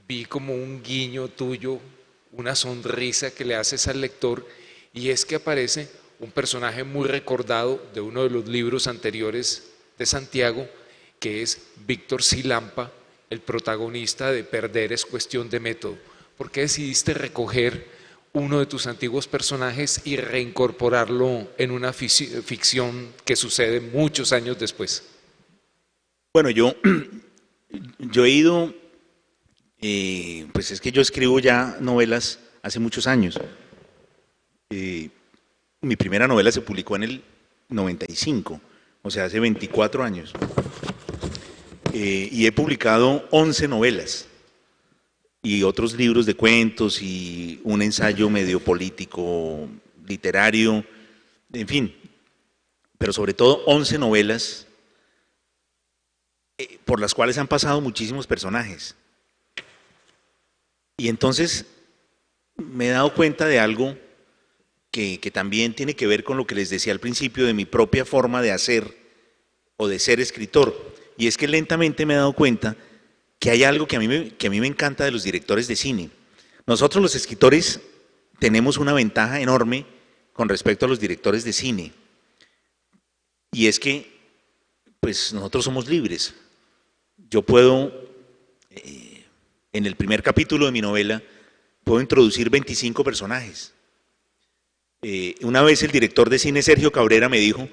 vi como un guiño tuyo, una sonrisa que le haces al lector, y es que aparece un personaje muy recordado de uno de los libros anteriores de Santiago, que es Víctor Silampa, el protagonista de Perder es cuestión de método. ¿Por qué decidiste recoger uno de tus antiguos personajes y reincorporarlo en una ficción que sucede muchos años después? Bueno, yo he ido, pues es que yo escribo ya novelas hace muchos años. Mi primera novela se publicó en el 95, o sea, hace 24 años. Y he publicado 11 novelas y otros libros de cuentos y un ensayo medio político, literario, en fin, pero sobre todo 11 novelas por las cuales han pasado muchísimos personajes. Y entonces me he dado cuenta de algo que también tiene que ver con lo que les decía al principio de mi propia forma de hacer o de ser escritor. Y es que lentamente me he dado cuenta que hay algo que a mí me encanta de los directores de cine. Nosotros los escritores tenemos una ventaja enorme con respecto a los directores de cine. Y es que, pues nosotros somos libres. Yo puedo, en el primer capítulo de mi novela, puedo introducir 25 personajes. Una vez el director de cine, Sergio Cabrera, me dijo,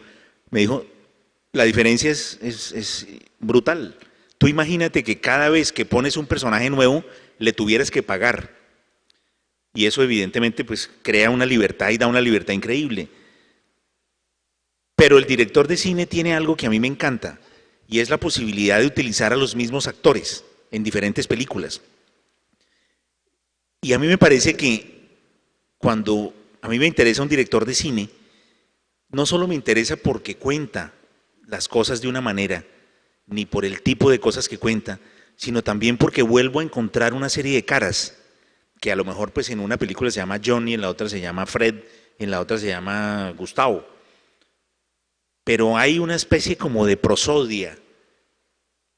la diferencia es brutal. Tú imagínate que cada vez que pones un personaje nuevo, le tuvieras que pagar. Y eso evidentemente pues crea una libertad y da una libertad increíble. Pero el director de cine tiene algo que a mí me encanta, y es la posibilidad de utilizar a los mismos actores en diferentes películas. Y a mí me parece que cuando a mí me interesa un director de cine, no solo me interesa porque cuenta las cosas de una manera, ni por el tipo de cosas que cuenta, sino también porque vuelvo a encontrar una serie de caras, que a lo mejor pues en una película se llama Johnny, en la otra se llama Fred, en la otra se llama Gustavo. Pero hay una especie como de prosodia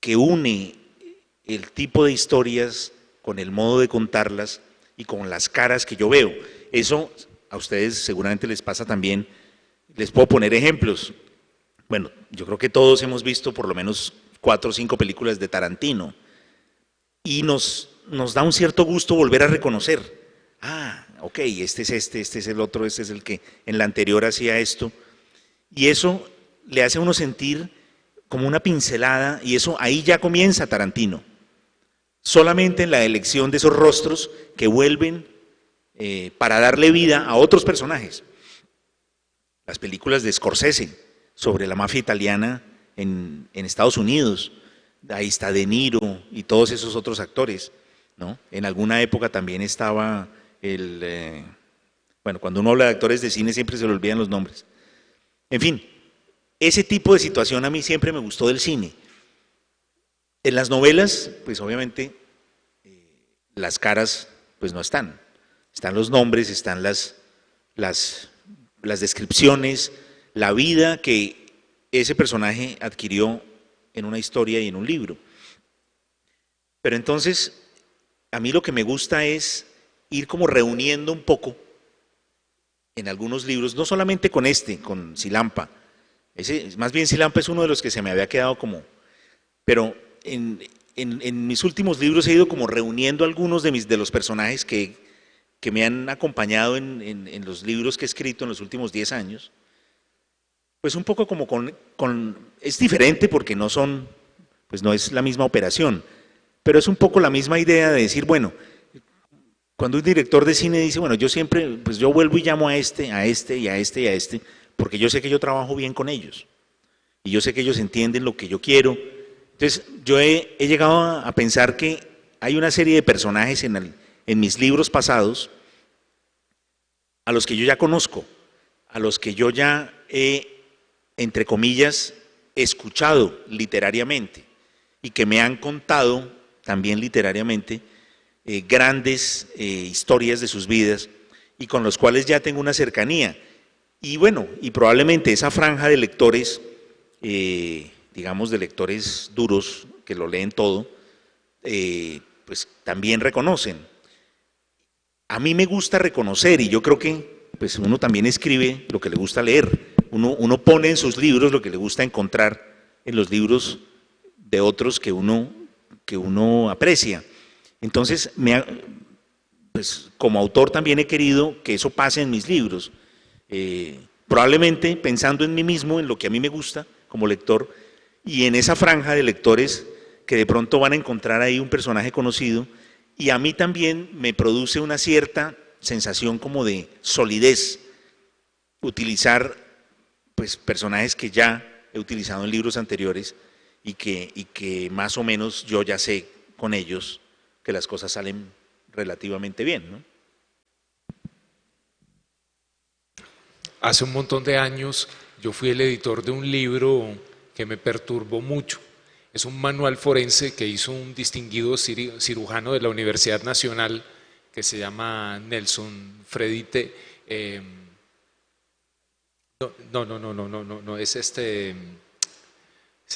que une el tipo de historias con el modo de contarlas y con las caras que yo veo. Eso a ustedes seguramente les pasa también. Les puedo poner ejemplos. Bueno, yo creo que todos hemos visto por lo menos 4 o 5 películas de Tarantino y nos da un cierto gusto volver a reconocer. Ah, ok, este es el otro, este es el que en la anterior hacía esto. Y eso le hace a uno sentir como una pincelada, y eso ahí ya comienza Tarantino. Solamente en la elección de esos rostros que vuelven para darle vida a otros personajes. Las películas de Scorsese sobre la mafia italiana en Estados Unidos, ahí está De Niro y todos esos otros actores, ¿no? En alguna época también estaba bueno, cuando uno habla de actores de cine siempre se le olvidan los nombres. En fin, ese tipo de situación a mí siempre me gustó del cine. En las novelas, pues obviamente las caras pues no están. Están los nombres, están las descripciones, la vida que ese personaje adquirió en una historia y en un libro. Pero entonces, a mí lo que me gusta es ir como reuniendo un poco en algunos libros, no solamente con con Silampa. Más bien Silampa es uno de los que se me había quedado como, pero en mis últimos libros he ido como reuniendo algunos de los personajes que me han acompañado en los libros que he escrito en los últimos 10 años, pues un poco como es diferente porque pues no es la misma operación, pero es un poco la misma idea de decir, bueno, cuando un director de cine dice, bueno, yo siempre, pues yo vuelvo y llamo a este, a este y a este y a este, porque yo sé que yo trabajo bien con ellos, y yo sé que ellos entienden lo que yo quiero. Entonces, yo he llegado a pensar que hay una serie de personajes en mis libros pasados a los que yo ya conozco, a los que yo ya he, entre comillas, escuchado literariamente y que me han contado también literariamente grandes historias de sus vidas y con los cuales ya tengo una cercanía. Y bueno, y probablemente esa franja de lectores, digamos de lectores duros, que lo leen todo, pues también reconocen. a mí me gusta reconocer, y yo creo que pues uno también escribe lo que le gusta leer, uno pone en sus libros lo que le gusta encontrar en los libros de otros que uno aprecia. Entonces, pues, como autor también he querido que eso pase en mis libros, probablemente pensando en mí mismo, en lo que a mí me gusta como lector, y en esa franja de lectores que de pronto van a encontrar ahí un personaje conocido, y a mí también me produce una cierta sensación como de solidez utilizar pues personajes que ya he utilizado en libros anteriores y que más o menos yo ya sé con ellos que las cosas salen relativamente bien, ¿no? Hace un montón de años yo fui el editor de un libro que me perturbó mucho. Es un manual forense que hizo un distinguido cirujano de la Universidad Nacional que se llama Nelson Fredite. No, es se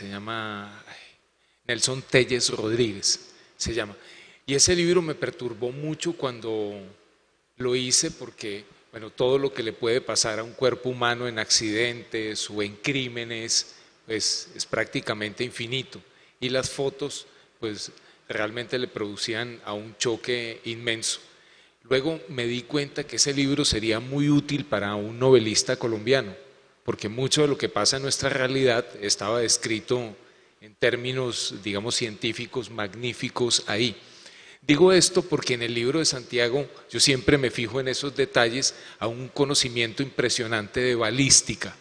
llama Nelson Telles Rodríguez, se llama. Y ese libro me perturbó mucho cuando lo hice porque, bueno, todo lo que le puede pasar a un cuerpo humano en accidentes o en crímenes, pues es prácticamente infinito. Y las fotos, pues realmente le producían a un choque inmenso. Luego me di cuenta que ese libro sería muy útil para un novelista colombiano, porque mucho de lo que pasa en nuestra realidad estaba descrito en términos, digamos, científicos magníficos ahí. Digo esto porque en el libro de Santiago yo siempre me fijo en esos detalles, a un conocimiento impresionante de balística.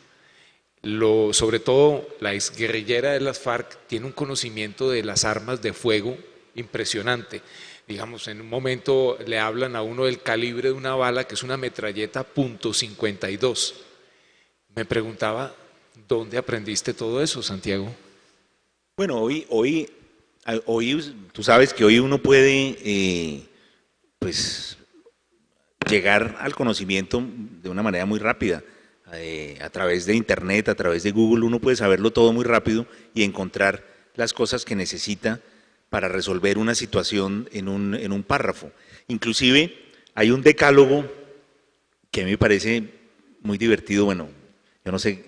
Sobre todo la exguerrillera de las FARC tiene un conocimiento de las armas de fuego impresionante. Digamos, en un momento le hablan a uno del calibre de una bala, que es una metralleta .52. Me preguntaba, ¿dónde aprendiste todo eso, Santiago? Bueno, hoy tú sabes que hoy uno puede pues llegar al conocimiento de una manera muy rápida. A través de internet, a través de Google, uno puede saberlo todo muy rápido y encontrar las cosas que necesita para resolver una situación en un párrafo. Inclusive hay un decálogo que a mí me parece muy divertido. Bueno, yo no sé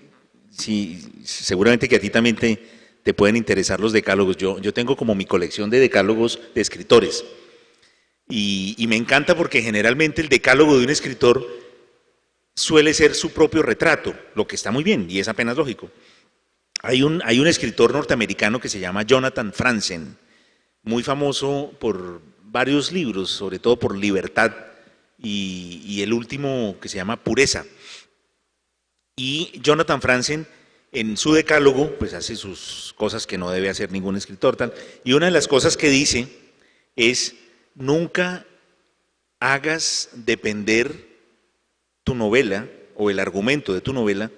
si seguramente que a ti también te pueden interesar los decálogos. Yo tengo como mi colección de decálogos de escritores y me encanta porque generalmente el decálogo de un escritor suele ser su propio retrato, lo que está muy bien y es apenas lógico. Hay un escritor norteamericano que se llama Jonathan Franzen, muy famoso por varios libros, sobre todo por Libertad y el último que se llama Pureza. Y Jonathan Franzen en su decálogo pues hace sus cosas que no debe hacer ningún escritor, tal, y una de las cosas que dice es: nunca hagas depender tu novela o el argumento de tu novela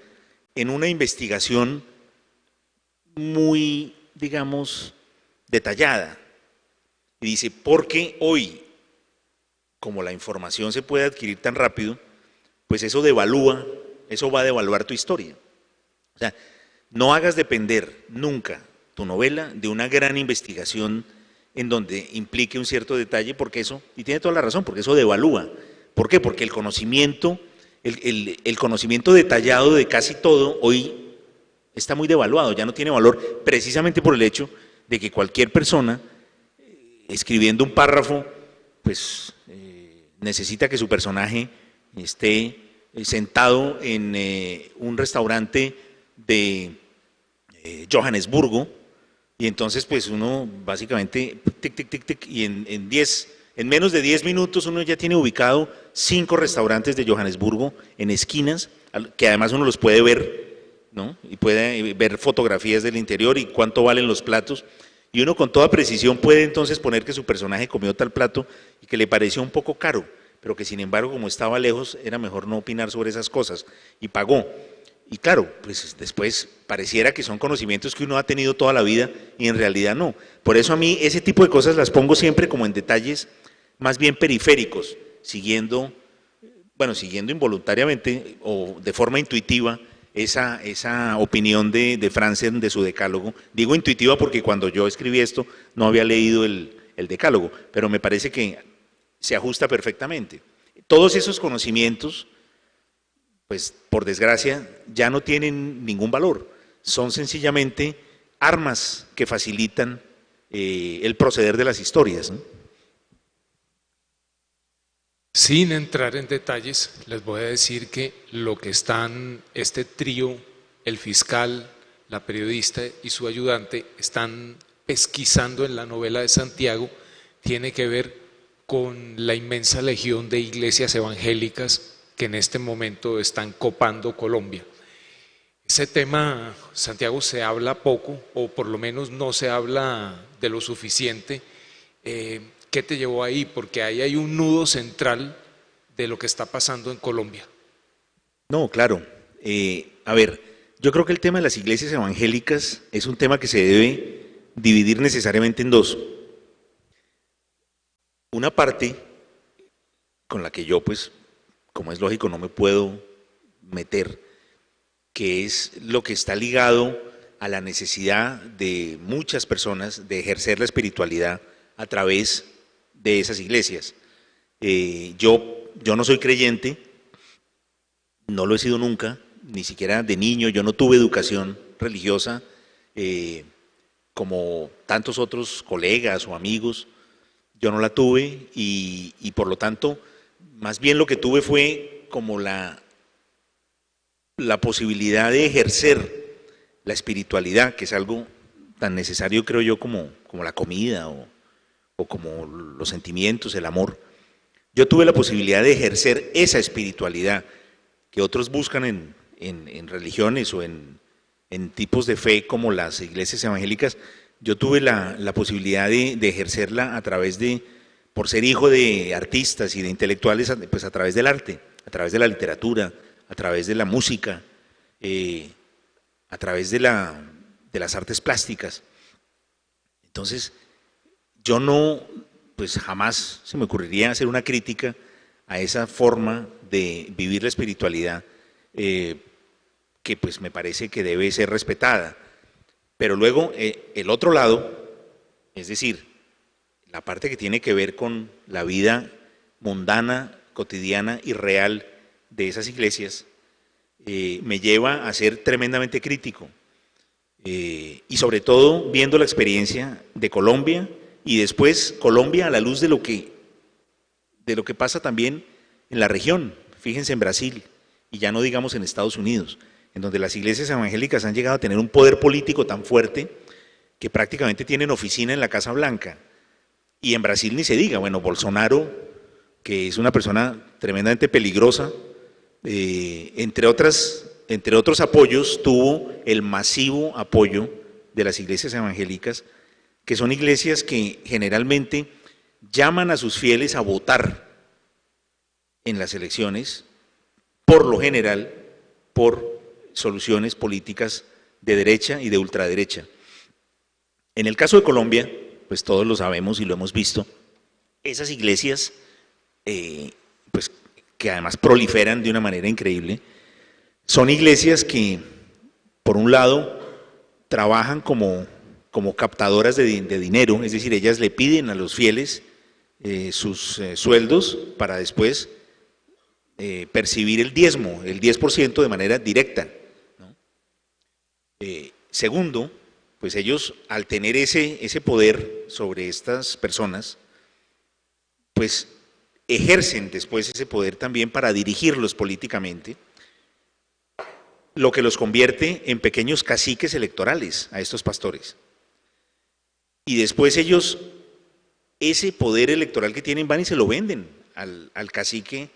en una investigación muy, digamos, detallada. Y dice, porque hoy, como la información se puede adquirir tan rápido, pues eso va a devaluar tu historia. O sea, no hagas depender nunca tu novela de una gran investigación en donde implique un cierto detalle, porque eso, y tiene toda la razón, porque eso devalúa. ¿Por qué? Porque el conocimiento detallado de casi todo hoy está muy devaluado, ya no tiene valor, precisamente por el hecho de que cualquier persona escribiendo un párrafo, pues necesita que su personaje esté sentado en un restaurante de Johannesburgo, y entonces pues uno básicamente tic, tic, tic, tic, y en menos de 10 minutos uno ya tiene ubicado 5 restaurantes de Johannesburgo en esquinas, que además uno los puede ver, ¿no? Y puede ver fotografías del interior y cuánto valen los platos, y uno con toda precisión puede entonces poner que su personaje comió tal plato y que le pareció un poco caro, pero que sin embargo, como estaba lejos, era mejor no opinar sobre esas cosas, y pagó. Y claro, pues después pareciera que son conocimientos que uno ha tenido toda la vida y en realidad no. Por eso a mí ese tipo de cosas las pongo siempre como en detalles más bien periféricos, siguiendo involuntariamente o de forma intuitiva esa opinión de Franzen de su decálogo. Digo intuitiva porque cuando yo escribí esto no había leído el decálogo, pero me parece que se ajusta perfectamente. todos esos conocimientos, pues por desgracia, ya no tienen ningún valor. Son sencillamente armas que facilitan el proceder de las historias, ¿no? Sin entrar en detalles, les voy a decir que lo que están, este trío, el fiscal, la periodista y su ayudante, están pesquisando en la novela de Santiago, tiene que ver con la inmensa legión de iglesias evangélicas que en este momento están copando Colombia. Ese tema, Santiago, se habla poco, o por lo menos no se habla de lo suficiente. ¿Qué te llevó ahí? Porque ahí hay un nudo central de lo que está pasando en Colombia. No, claro. A ver, yo creo que el tema de las iglesias evangélicas es un tema que se debe dividir necesariamente en dos. Una parte con la que yo, pues, como es lógico, no me puedo meter, que es lo que está ligado a la necesidad de muchas personas de ejercer la espiritualidad a través de esas iglesias. Yo no soy creyente, no lo he sido nunca, ni siquiera de niño, yo no tuve educación religiosa como tantos otros colegas o amigos, yo no la tuve y por lo tanto, más bien lo que tuve fue como la posibilidad de ejercer la espiritualidad, que es algo tan necesario, creo yo, como la comida o como los sentimientos, el amor. Yo tuve la posibilidad de ejercer esa espiritualidad que otros buscan en religiones o en tipos de fe como las iglesias evangélicas. Yo tuve la posibilidad de ejercerla a través de, por ser hijo de artistas y de intelectuales, pues a través del arte, a través de la literatura, a través de la música, a través de las artes plásticas. Entonces, yo no, pues jamás se me ocurriría hacer una crítica a esa forma de vivir la espiritualidad, que pues me parece que debe ser respetada. Pero luego, el otro lado, es decir, la parte que tiene que ver con la vida mundana, cotidiana y real de esas iglesias, me lleva a ser tremendamente crítico. Y sobre todo viendo la experiencia de Colombia y después Colombia a la luz de lo que pasa también en la región. Fíjense en Brasil y ya no digamos en Estados Unidos, en donde las iglesias evangélicas han llegado a tener un poder político tan fuerte que prácticamente tienen oficina en la Casa Blanca. Y en Brasil ni se diga, bueno, Bolsonaro, que es una persona tremendamente peligrosa, entre otros apoyos, tuvo el masivo apoyo de las iglesias evangélicas, que son iglesias que generalmente llaman a sus fieles a votar en las elecciones, por lo general, por soluciones políticas de derecha y de ultraderecha. En el caso de Colombia, pues todos lo sabemos y lo hemos visto, esas iglesias, pues que además proliferan de una manera increíble, son iglesias que, por un lado, trabajan como captadoras de dinero, es decir, ellas le piden a los fieles sus sueldos para después percibir el diezmo, el 10% de manera directa, ¿no? Segundo, pues ellos al tener ese poder sobre estas personas, pues ejercen después ese poder también para dirigirlos políticamente, lo que los convierte en pequeños caciques electorales a estos pastores. Y después ellos, ese poder electoral que tienen, van y se lo venden al cacique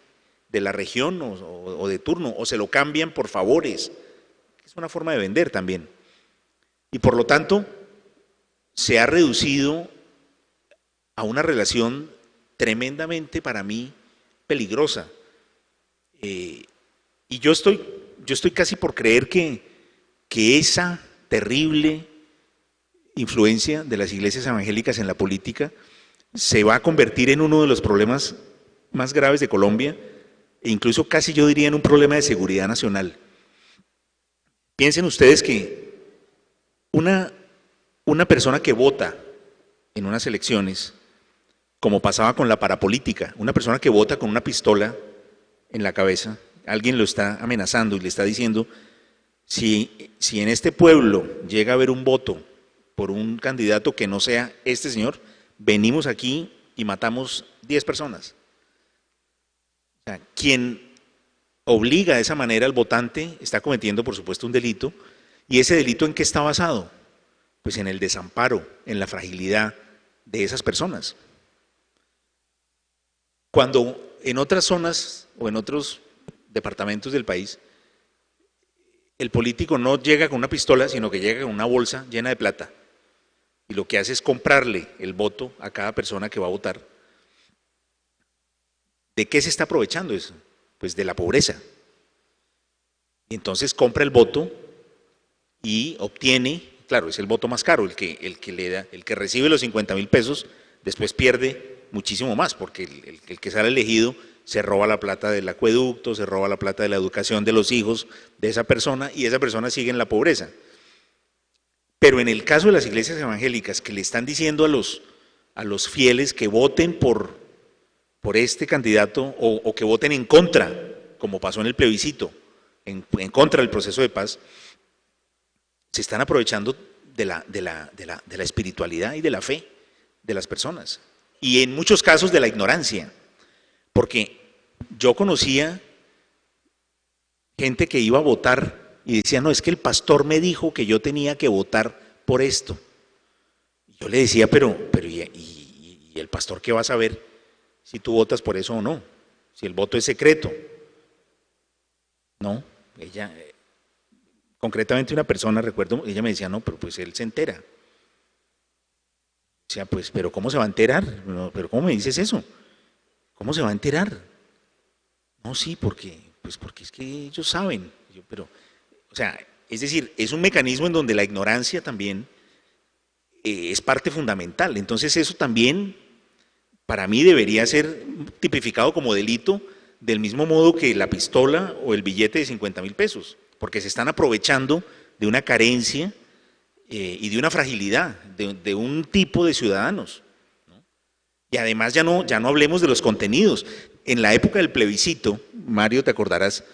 de la región o de turno, o se lo cambian por favores. Es una forma de vender también. Y por lo tanto, se ha reducido a una relación tremendamente, para mí, peligrosa. Y yo estoy casi por creer que esa terrible influencia de las iglesias evangélicas en la política se va a convertir en uno de los problemas más graves de Colombia, e incluso casi yo diría en un problema de seguridad nacional. Piensen ustedes que una persona que vota en unas elecciones como pasaba con la parapolítica. Una persona que vota con una pistola en la cabeza, alguien lo está amenazando y le está diciendo, si en este pueblo llega a haber un voto por un candidato que no sea este señor, venimos aquí y matamos 10 personas. O sea, quien obliga de esa manera al votante está cometiendo, por supuesto, un delito. ¿Y ese delito en qué está basado? Pues en el desamparo, en la fragilidad de esas personas. Cuando en otras zonas o en otros departamentos del país, el político no llega con una pistola, sino que llega con una bolsa llena de plata. Y lo que hace es comprarle el voto a cada persona que va a votar. ¿De qué se está aprovechando eso? Pues de la pobreza. Y entonces compra el voto y obtiene, claro, es el voto más caro, el que recibe los 50.000 pesos, después pierde muchísimo más, porque el que sale elegido se roba la plata del acueducto, se roba la plata de la educación de los hijos de esa persona, y esa persona sigue en la pobreza. Pero en el caso de las iglesias evangélicas, que le están diciendo a los fieles que voten por este candidato o que voten en contra, como pasó en el plebiscito, en contra del proceso de paz, se están aprovechando de la espiritualidad y de la fe de las personas. Y en muchos casos de la ignorancia. Porque yo conocía gente que iba a votar y decía, no, es que el pastor me dijo que yo tenía que votar por esto. Yo le decía, pero ¿y el pastor qué va a saber si tú votas por eso o no? Si el voto es secreto. No, ella, concretamente una persona, recuerdo, ella me decía, no, pero pues él se entera. O sea, pues, pero ¿cómo se va a enterar? No, pero ¿cómo me dices eso? ¿Cómo se va a enterar? No, sí, porque es que ellos saben. O sea, es decir, es un mecanismo en donde la ignorancia también es parte fundamental. Entonces eso también, para mí, debería ser tipificado como delito, del mismo modo que la pistola o el billete de 50.000 pesos, porque se están aprovechando de una carencia y de una fragilidad de un tipo de ciudadanos. Y además ya no hablemos de los contenidos. En la época del plebiscito, Mario, te acordarás,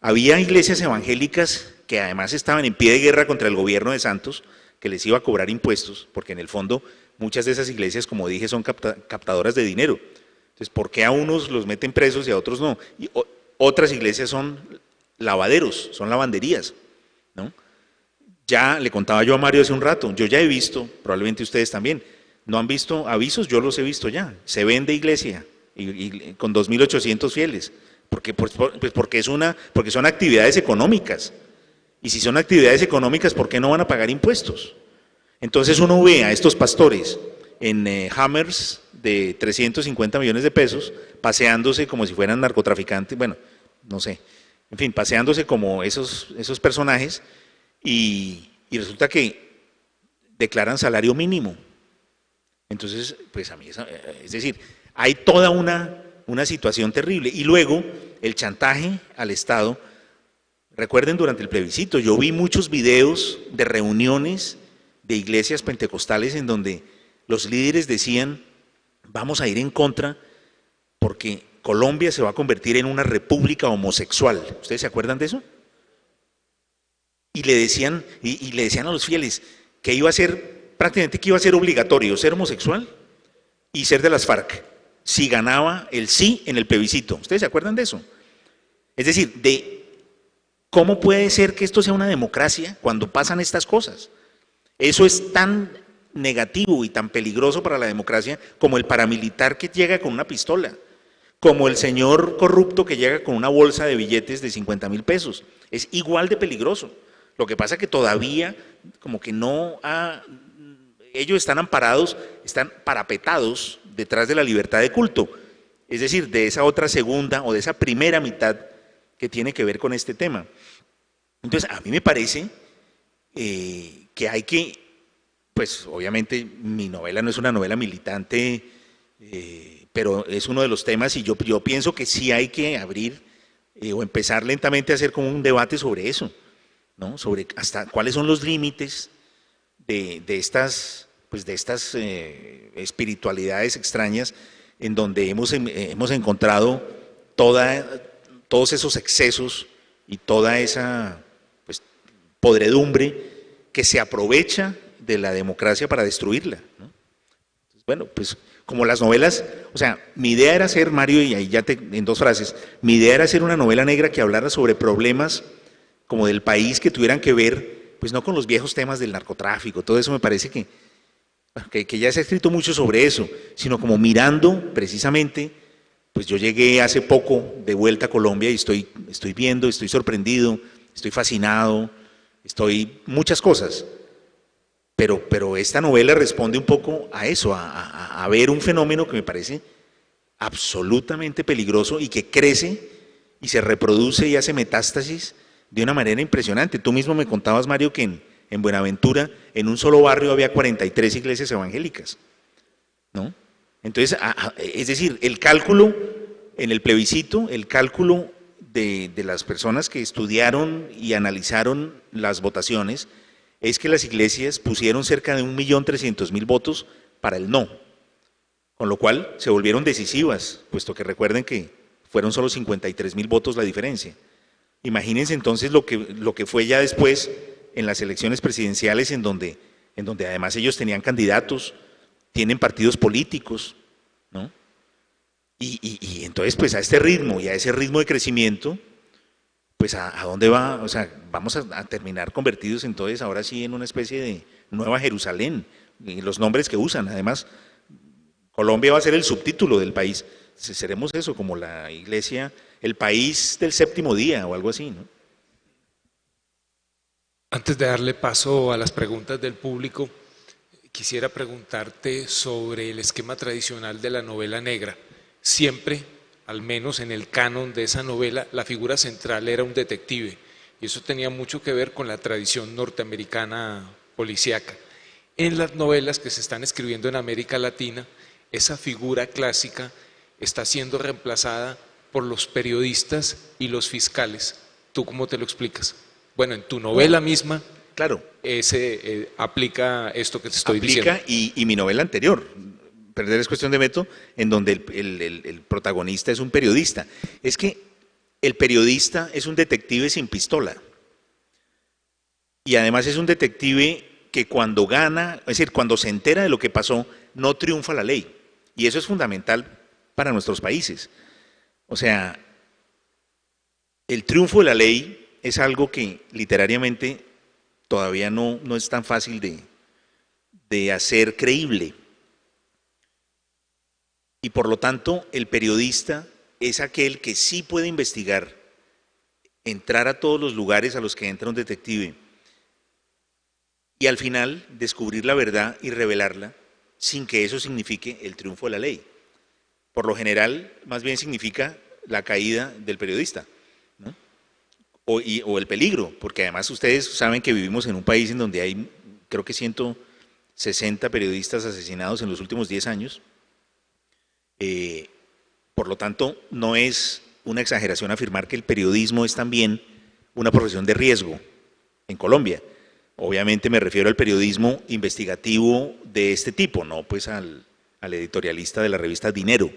había iglesias evangélicas que además estaban en pie de guerra contra el gobierno de Santos, que les iba a cobrar impuestos, porque en el fondo muchas de esas iglesias, como dije, son captadoras de dinero. Entonces, ¿por qué a unos los meten presos y a otros no? Y otras iglesias son lavaderos, son lavanderías, ¿no? Ya le contaba yo a Mario hace un rato, yo ya he visto, probablemente ustedes también, ¿no han visto avisos? Yo los he visto ya. Se vende iglesia y con 2.800 fieles, porque son actividades económicas. Y si son actividades económicas, ¿por qué no van a pagar impuestos? Entonces uno ve a estos pastores en Hammers de 350 millones de pesos, paseándose como si fueran narcotraficantes, bueno, no sé, en fin, paseándose como esos personajes, y resulta que declaran salario mínimo. Entonces, pues a mí, es decir, hay toda una situación terrible. Y luego, el chantaje al Estado. Recuerden, durante el plebiscito, yo vi muchos videos de reuniones de iglesias pentecostales en donde los líderes decían, vamos a ir en contra porque Colombia se va a convertir en una república homosexual. ¿Ustedes se acuerdan de eso? Y le decían a los fieles que iba a ser obligatorio ser homosexual y ser de las FARC, si ganaba el sí en el plebiscito. ¿Ustedes se acuerdan de eso? Es decir, ¿cómo puede ser que esto sea una democracia cuando pasan estas cosas? Eso es tan negativo y tan peligroso para la democracia como el paramilitar que llega con una pistola, como el señor corrupto que llega con una bolsa de billetes de 50.000 pesos. Es igual de peligroso. Lo que pasa es que todavía como que ellos están amparados, están parapetados detrás de la libertad de culto, es decir, de esa otra segunda o de esa primera mitad que tiene que ver con este tema. Entonces, a mí me parece que hay que, pues obviamente mi novela no es una novela militante, pero es uno de los temas y yo pienso que sí hay que abrir o empezar lentamente a hacer como un debate sobre eso, ¿no? Sobre hasta cuáles son los límites de estas pues, de estas espiritualidades extrañas en donde hemos encontrado todos esos excesos y toda esa pues, podredumbre que se aprovecha de la democracia para destruirla, ¿no? Entonces, bueno, pues como las novelas, o sea, mi idea era hacer, Mario, y ahí ya en 2 frases, mi idea era hacer una novela negra que hablara sobre problemas como del país que tuvieran que ver, pues no con los viejos temas del narcotráfico, todo eso me parece que ya se ha escrito mucho sobre eso, sino como mirando precisamente, pues yo llegué hace poco de vuelta a Colombia y estoy viendo, estoy sorprendido, estoy fascinado, muchas cosas, pero esta novela responde un poco a eso, a ver un fenómeno que me parece absolutamente peligroso y que crece y se reproduce y hace metástasis de una manera impresionante. Tú mismo me contabas, Mario, que en Buenaventura, en un solo barrio había 43 iglesias evangélicas, ¿no? Entonces, es decir, el cálculo en el plebiscito, el cálculo de las personas que estudiaron y analizaron las votaciones, es que las iglesias pusieron cerca de 1.300.000 votos para el no, con lo cual se volvieron decisivas, puesto que recuerden que fueron solo 53.000 votos la diferencia. Imagínense entonces lo que fue ya después en las elecciones presidenciales, en donde además ellos tenían candidatos, tienen partidos políticos, ¿no? Y entonces, pues a este ritmo y a ese ritmo de crecimiento, pues a dónde va, o sea, vamos a terminar convertidos entonces ahora sí en una especie de Nueva Jerusalén, y los nombres que usan, además, Colombia va a ser el subtítulo del país, seremos eso, como la iglesia, el país del séptimo día o algo así, ¿no? Antes de darle paso a las preguntas del público, quisiera preguntarte sobre el esquema tradicional de la novela negra. Siempre, al menos en el canon de esa novela, la figura central era un detective, y eso tenía mucho que ver con la tradición norteamericana policíaca. En las novelas que se están escribiendo en América Latina, esa figura clásica está siendo reemplazada por los periodistas y los fiscales. ¿Tú cómo te lo explicas? Bueno, en tu novela misma, claro, aplica esto que te estoy diciendo. Aplica, y mi novela anterior, Perder es cuestión de método, en donde el protagonista es un periodista. Es que el periodista es un detective sin pistola. Y además es un detective que cuando gana, es decir, cuando se entera de lo que pasó, no triunfa la ley. Y eso es fundamental para nuestros países. O sea, el triunfo de la ley es algo que literariamente todavía no es tan fácil de hacer creíble. Y por lo tanto, el periodista es aquel que sí puede investigar, entrar a todos los lugares a los que entra un detective y al final descubrir la verdad y revelarla sin que eso signifique el triunfo de la ley. Por lo general, más bien significa la caída del periodista, ¿no? O el peligro, porque además ustedes saben que vivimos en un país en donde hay, creo que 160 periodistas asesinados en los últimos 10 años. Por lo tanto, no es una exageración afirmar que el periodismo es también una profesión de riesgo en Colombia. Obviamente me refiero al periodismo investigativo de este tipo, no pues al editorialista de la revista Dinero,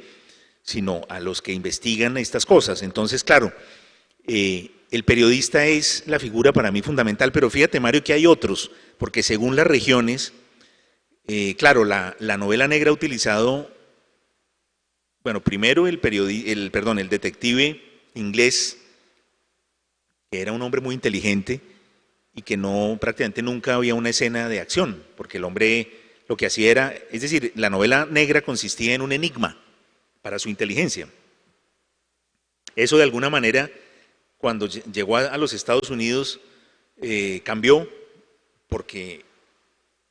sino a los que investigan estas cosas. Entonces, claro, el periodista es la figura para mí fundamental, pero fíjate, Mario, que hay otros, porque según las regiones, claro, la novela negra ha utilizado, bueno, primero el detective inglés, que era un hombre muy inteligente y que prácticamente nunca había una escena de acción, porque el hombre lo que hacía era, es decir, la novela negra consistía en un enigma para su inteligencia. Eso de alguna manera, cuando llegó a los Estados Unidos, cambió, porque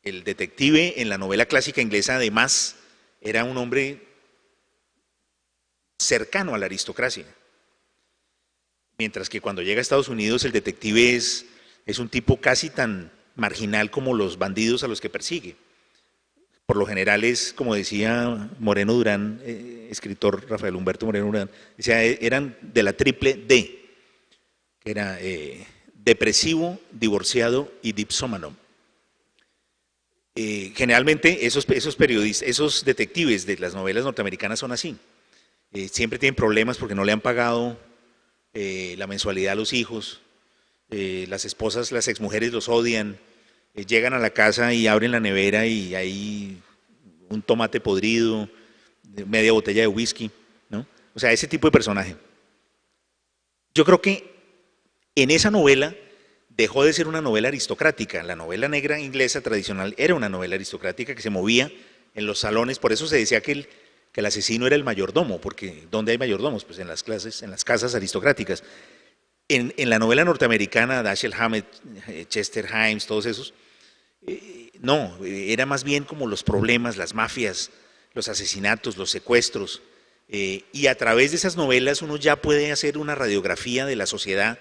el detective en la novela clásica inglesa además era un hombre cercano a la aristocracia, mientras que cuando llega a Estados Unidos el detective es un tipo casi tan marginal como los bandidos a los que persigue. Por lo general es, como decía Moreno Durán, escritor Rafael Humberto Moreno Durán, decía, eran de la triple D, que era depresivo, divorciado y dipsómano. Generalmente esos periodistas, esos detectives de las novelas norteamericanas son así. Siempre tienen problemas porque no le han pagado la mensualidad a los hijos, las esposas, las exmujeres los odian, llegan a la casa y abren la nevera y hay un tomate podrido, media botella de whisky, ¿no? O sea, ese tipo de personaje. Yo creo que en esa novela dejó de ser una novela aristocrática. La novela negra inglesa tradicional era una novela aristocrática que se movía en los salones, por eso se decía que el asesino era el mayordomo, porque ¿dónde hay mayordomos? Pues en las casas aristocráticas. En la novela norteamericana, Dashiell Hammett, Chester Himes, todos esos, no, era más bien como los problemas, las mafias, los asesinatos, los secuestros, y a través de esas novelas uno ya puede hacer una radiografía de la sociedad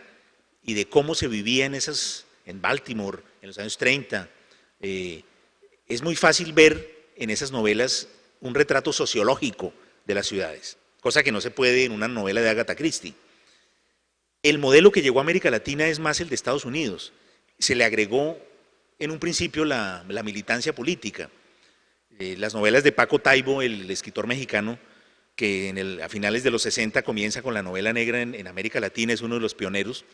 y de cómo se vivía en Baltimore en los años 30. Es muy fácil ver en esas novelas un retrato sociológico de las ciudades, cosa que no se puede en una novela de Agatha Christie. El modelo que llegó a América Latina es más el de Estados Unidos. Se le agregó en un principio la militancia política. Las novelas de Paco Taibo, el escritor mexicano, que a finales de los 60 comienza con la novela negra en América Latina, es uno de los pioneros,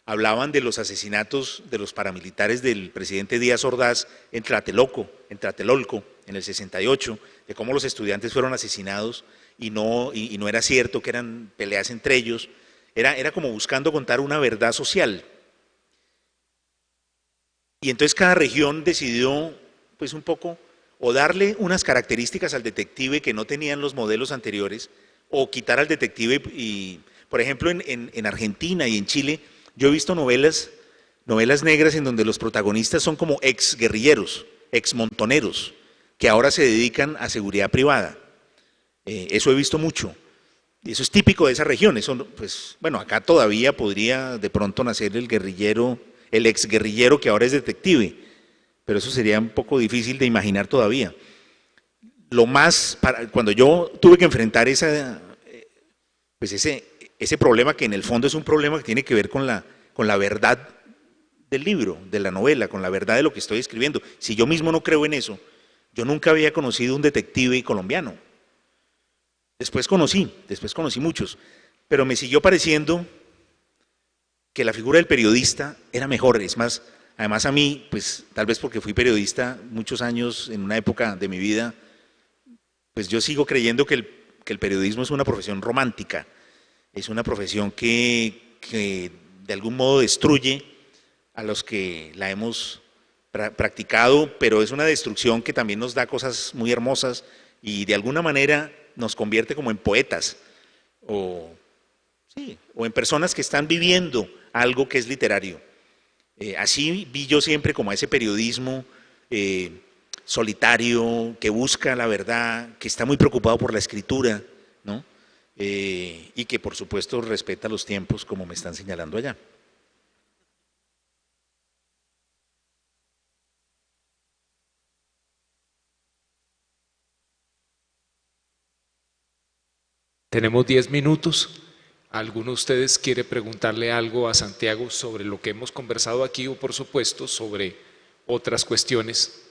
hablaban de los asesinatos de los paramilitares del presidente Díaz Ordaz en Tlatelolco, en el 68, de cómo los estudiantes fueron asesinados y no era cierto que eran peleas entre ellos, era como buscando contar una verdad social. Y entonces cada región decidió, pues un poco, o darle unas características al detective que no tenían los modelos anteriores, o quitar al detective. Y, por ejemplo, en Argentina y en Chile, yo he visto novelas negras en donde los protagonistas son como ex guerrilleros, ex montoneros, que ahora se dedican a seguridad privada. Eso he visto mucho. Eso es típico de esa región. Eso, pues, bueno, acá todavía podría de pronto nacer el guerrillero, el ex guerrillero que ahora es detective, pero eso sería un poco difícil de imaginar todavía. Cuando yo tuve que enfrentar ese problema, que en el fondo es un problema que tiene que ver con la verdad del libro, de la novela, con la verdad de lo que estoy escribiendo. Si yo mismo no creo en eso, yo nunca había conocido un detective colombiano. Después conocí muchos, pero me siguió pareciendo que la figura del periodista era mejor. Es más, además a mí, pues tal vez porque fui periodista muchos años en una época de mi vida, pues yo sigo creyendo que el periodismo es una profesión romántica, es una profesión que de algún modo destruye a los que la hemos practicado, pero es una destrucción que también nos da cosas muy hermosas y de alguna manera nos convierte como en poetas o en personas que están viviendo algo que es literario. Así vi yo siempre como a ese periodismo solitario, que busca la verdad, que está muy preocupado por la escritura, ¿no? Y que por supuesto respeta los tiempos, como me están señalando allá. Tenemos 10 minutos. ¿Alguno de ustedes quiere preguntarle algo a Santiago sobre lo que hemos conversado aquí o, por supuesto, sobre otras cuestiones?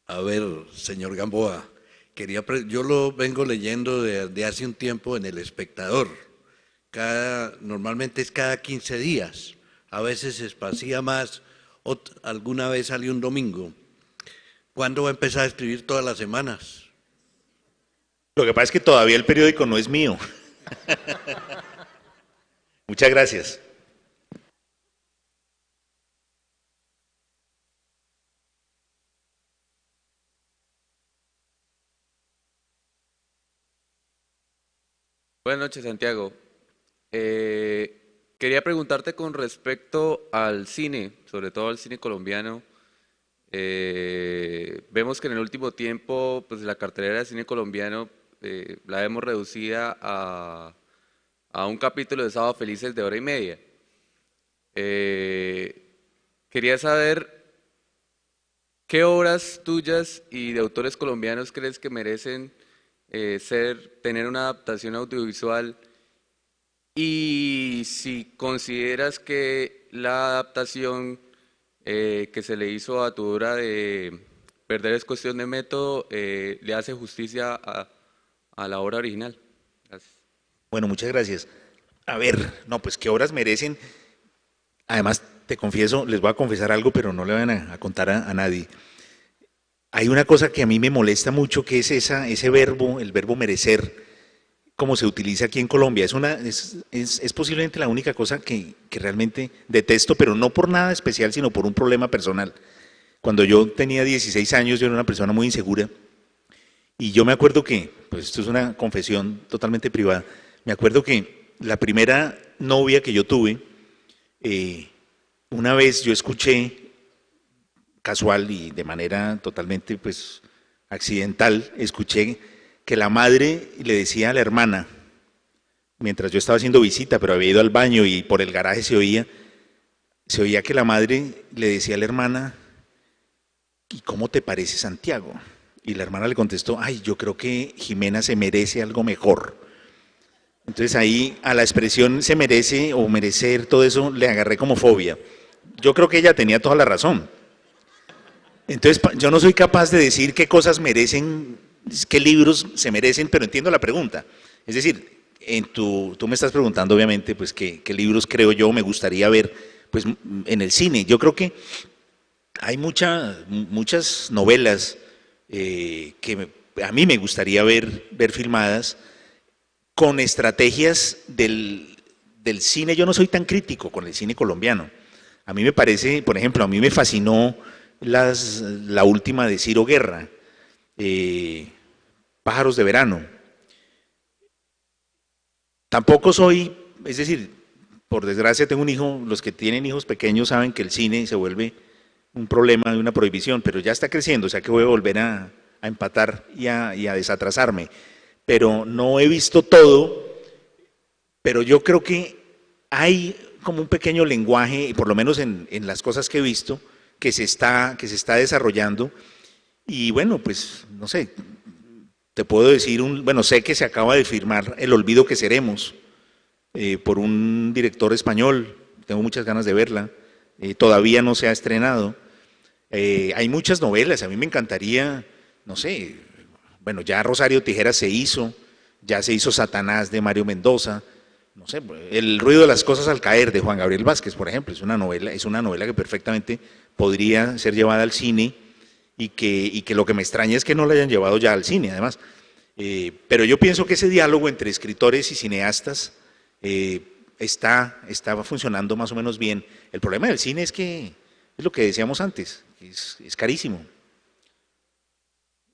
A ver, señor Gamboa, yo lo vengo leyendo de hace un tiempo en El Espectador. Normalmente es cada 15 días, a veces se espacía más, alguna vez salió un domingo. ¿Cuándo va a empezar a escribir todas las semanas? Lo que pasa es que todavía el periódico no es mío. Muchas gracias. Buenas noches, Santiago. Quería preguntarte con respecto al cine, sobre todo al cine colombiano. Vemos que en el último tiempo, pues la cartelera de cine colombiano la vemos reducida a un capítulo de Sábado Felices de hora y media. Quería saber qué obras tuyas y de autores colombianos crees que merecen tener una adaptación audiovisual, y si consideras que la adaptación que se le hizo a tu obra de Perder es cuestión de método le hace justicia a la obra original. Gracias. Bueno, muchas gracias. A ver, no, pues qué obras merecen. Además, te confieso, les voy a confesar algo, pero no le van a contar a nadie. Hay una cosa que a mí me molesta mucho, que es ese verbo, el verbo merecer, como se utiliza aquí en Colombia. Es posiblemente la única cosa que realmente detesto, pero no por nada especial, sino por un problema personal. Cuando yo tenía 16 años, yo era una persona muy insegura, y yo me acuerdo que, pues esto es una confesión totalmente privada, me acuerdo que la primera novia que yo tuve, una vez yo escuché, casual y de manera totalmente pues accidental, escuché que la madre le decía a la hermana, mientras yo estaba haciendo visita, pero había ido al baño y por el garaje se oía que la madre le decía a la hermana: ¿y cómo te parece Santiago? Y la hermana le contestó: ay, yo creo que Jimena se merece algo mejor. Entonces ahí a la expresión se merece o merecer, todo eso le agarré como fobia. Yo creo que ella tenía toda la razón. Entonces yo no soy capaz de decir qué cosas merecen, qué libros se merecen, pero entiendo la pregunta. Es decir, tú me estás preguntando obviamente pues qué libros creo yo me gustaría ver pues en el cine. Yo creo que hay muchas novelas que a mí me gustaría ver filmadas con estrategias del cine. Yo no soy tan crítico con el cine colombiano. A mí me parece, por ejemplo, a mí me fascinó la última de Ciro Guerra, Pájaros de Verano. Tampoco soy, es decir, por desgracia tengo un hijo, los que tienen hijos pequeños saben que el cine se vuelve un problema de una prohibición, pero ya está creciendo, o sea que voy a volver a empatar y a desatrasarme. Pero no he visto todo, pero yo creo que hay como un pequeño lenguaje, por lo menos en las cosas que he visto, que se está desarrollando. Y bueno, pues no sé, te puedo decir, sé que se acaba de firmar El olvido que seremos, por un director español, tengo muchas ganas de verla, todavía no se ha estrenado. Hay muchas novelas, a mí me encantaría, no sé, bueno, ya Rosario Tijeras ya se hizo Satanás de Mario Mendoza, no sé, El ruido de las cosas al caer de Juan Gabriel Vázquez, por ejemplo, es una novela que perfectamente podría ser llevada al cine, y que lo que me extraña es que no la hayan llevado ya al cine, además. Pero yo pienso que ese diálogo entre escritores y cineastas está funcionando más o menos bien. El problema del cine es que, es lo que decíamos antes, es carísimo.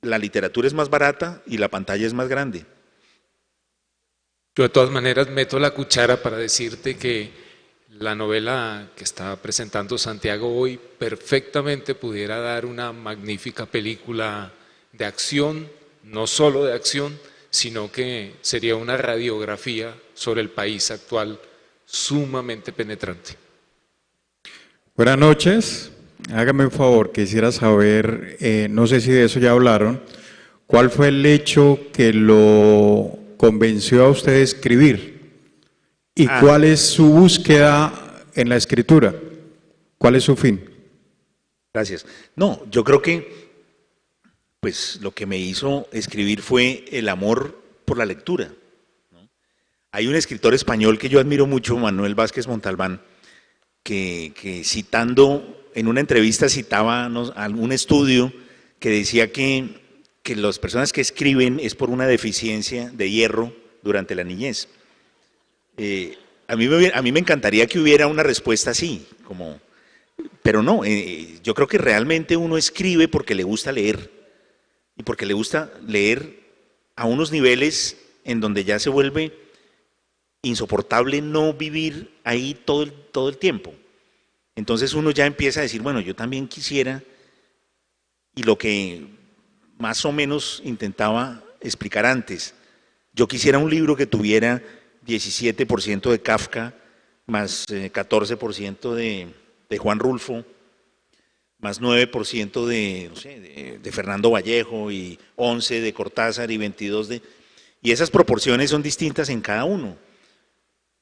La literatura es más barata y la pantalla es más grande. Yo de todas maneras meto la cuchara para decirte que la novela que está presentando Santiago hoy perfectamente pudiera dar una magnífica película de acción, no solo de acción, sino que sería una radiografía sobre el país actual sumamente penetrante. Buenas noches. Hágame un favor, quisiera saber, no sé si de eso ya hablaron, ¿cuál fue el hecho que lo convenció a usted de escribir? ¿Y cuál es su búsqueda en la escritura? ¿Cuál es su fin? Gracias. No, yo creo que pues lo que me hizo escribir fue el amor por la lectura, ¿no? Hay un escritor español que yo admiro mucho, Manuel Vázquez Montalbán, que citando, en una entrevista citaba un estudio que decía que las personas que escriben es por una deficiencia de hierro durante la niñez. A mí me encantaría que hubiera una respuesta así, pero no, yo creo que realmente uno escribe porque le gusta leer, y porque le gusta leer a unos niveles en donde ya se vuelve insoportable no vivir ahí todo el tiempo. Entonces uno ya empieza a decir, bueno, yo también quisiera, y lo que más o menos intentaba explicar antes, yo quisiera un libro que tuviera 17% de Kafka, más 14% de Juan Rulfo, más 9% no sé, de Fernando Vallejo, y 11 de Cortázar, y 22 de... Y esas proporciones son distintas en cada uno.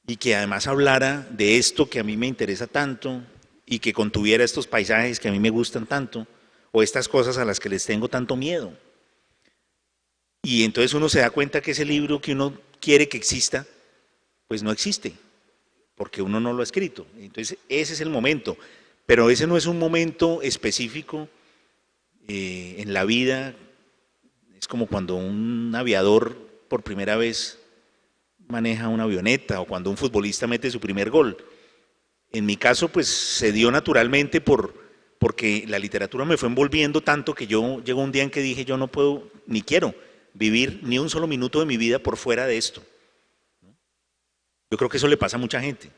Y que además hablara de esto que a mí me interesa tanto, y que contuviera estos paisajes que a mí me gustan tanto, o estas cosas a las que les tengo tanto miedo. Y entonces uno se da cuenta que ese libro que uno quiere que exista, pues no existe, porque uno no lo ha escrito. Entonces ese es el momento, pero ese no es un momento específico en la vida. Es como cuando un aviador por primera vez maneja una avioneta, o cuando un futbolista mete su primer gol. En mi caso, pues se dio naturalmente porque la literatura me fue envolviendo tanto que llegó un día en que dije, yo no puedo, ni quiero vivir ni un solo minuto de mi vida por fuera de esto. Yo creo que eso le pasa a mucha gente.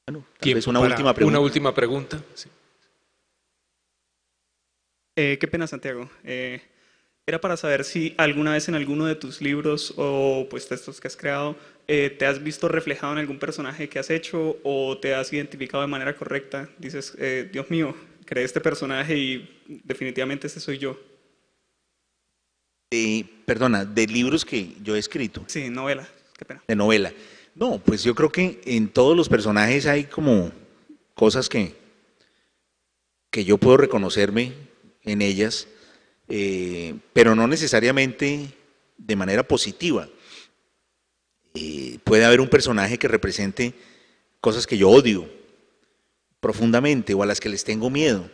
Bueno, tal vez una última pregunta. Una última pregunta. Sí. Qué pena, Santiago. Era para saber si alguna vez en alguno de tus libros o pues textos que has creado te has visto reflejado en algún personaje que has hecho, o te has identificado de manera correcta. Dices, Dios mío, creé este personaje y definitivamente ese soy yo. Perdona, de libros que yo he escrito. Sí, novela, qué pena. De novela. No, pues yo creo que en todos los personajes hay como cosas que yo puedo reconocerme en ellas, pero no necesariamente de manera positiva. Puede haber un personaje que represente cosas que yo odio profundamente, o a las que les tengo miedo.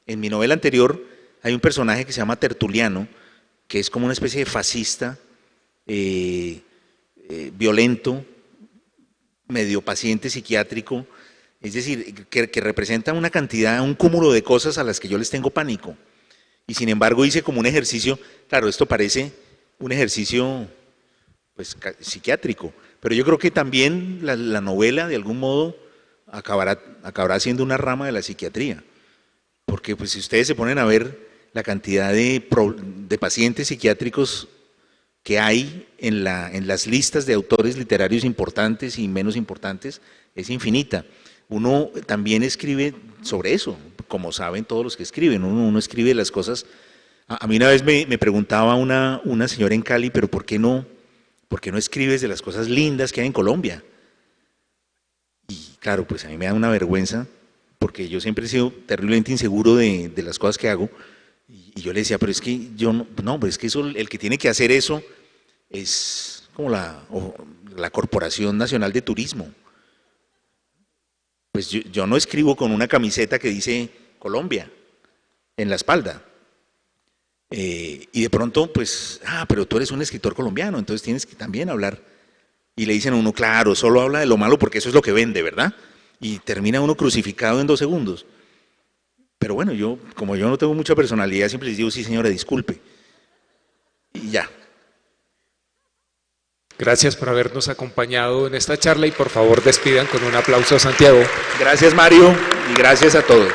En mi novela anterior hay un personaje que se llama Tertuliano, que es como una especie de fascista, violento, medio paciente psiquiátrico, es decir, que representa una cantidad, un cúmulo de cosas a las que yo les tengo pánico. Y sin embargo hice como un ejercicio, claro, esto parece un ejercicio pues psiquiátrico, pero yo creo que también la novela de algún modo acabará siendo una rama de la psiquiatría, porque pues si ustedes se ponen a ver la cantidad de pacientes psiquiátricos que hay en las listas de autores literarios importantes y menos importantes, es infinita. Uno también escribe sobre eso, como saben todos los que escriben, uno escribe las cosas. A mí una vez me preguntaba una señora en Cali, pero ¿por qué no escribes de las cosas lindas que hay en Colombia? Y claro, pues a mí me da una vergüenza, porque yo siempre he sido terriblemente inseguro de las cosas que hago. Y yo le decía, pero es que yo no, pero es que eso, el que tiene que hacer eso es como la Corporación Nacional de Turismo. Pues yo no escribo con una camiseta que dice Colombia en la espalda. Y de pronto, pues, pero tú eres un escritor colombiano, entonces tienes que también hablar. Y le dicen a uno, claro, solo habla de lo malo porque eso es lo que vende, ¿verdad? Y termina uno crucificado en 2 segundos. Pero bueno, como yo no tengo mucha personalidad, siempre les digo, sí señora, disculpe. Y ya. Gracias por habernos acompañado en esta charla, y por favor despidan con un aplauso a Santiago. Gracias, Mario, y gracias a todos.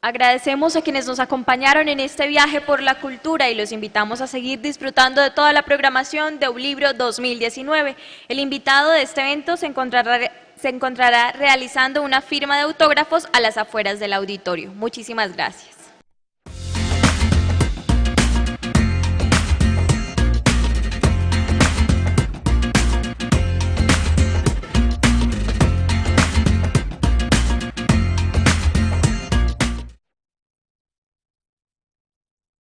Agradecemos a quienes nos acompañaron en este viaje por la cultura y los invitamos a seguir disfrutando de toda la programación de Eulibro 2019. El invitado de este evento se encontrará realizando una firma de autógrafos a las afueras del auditorio. Muchísimas gracias.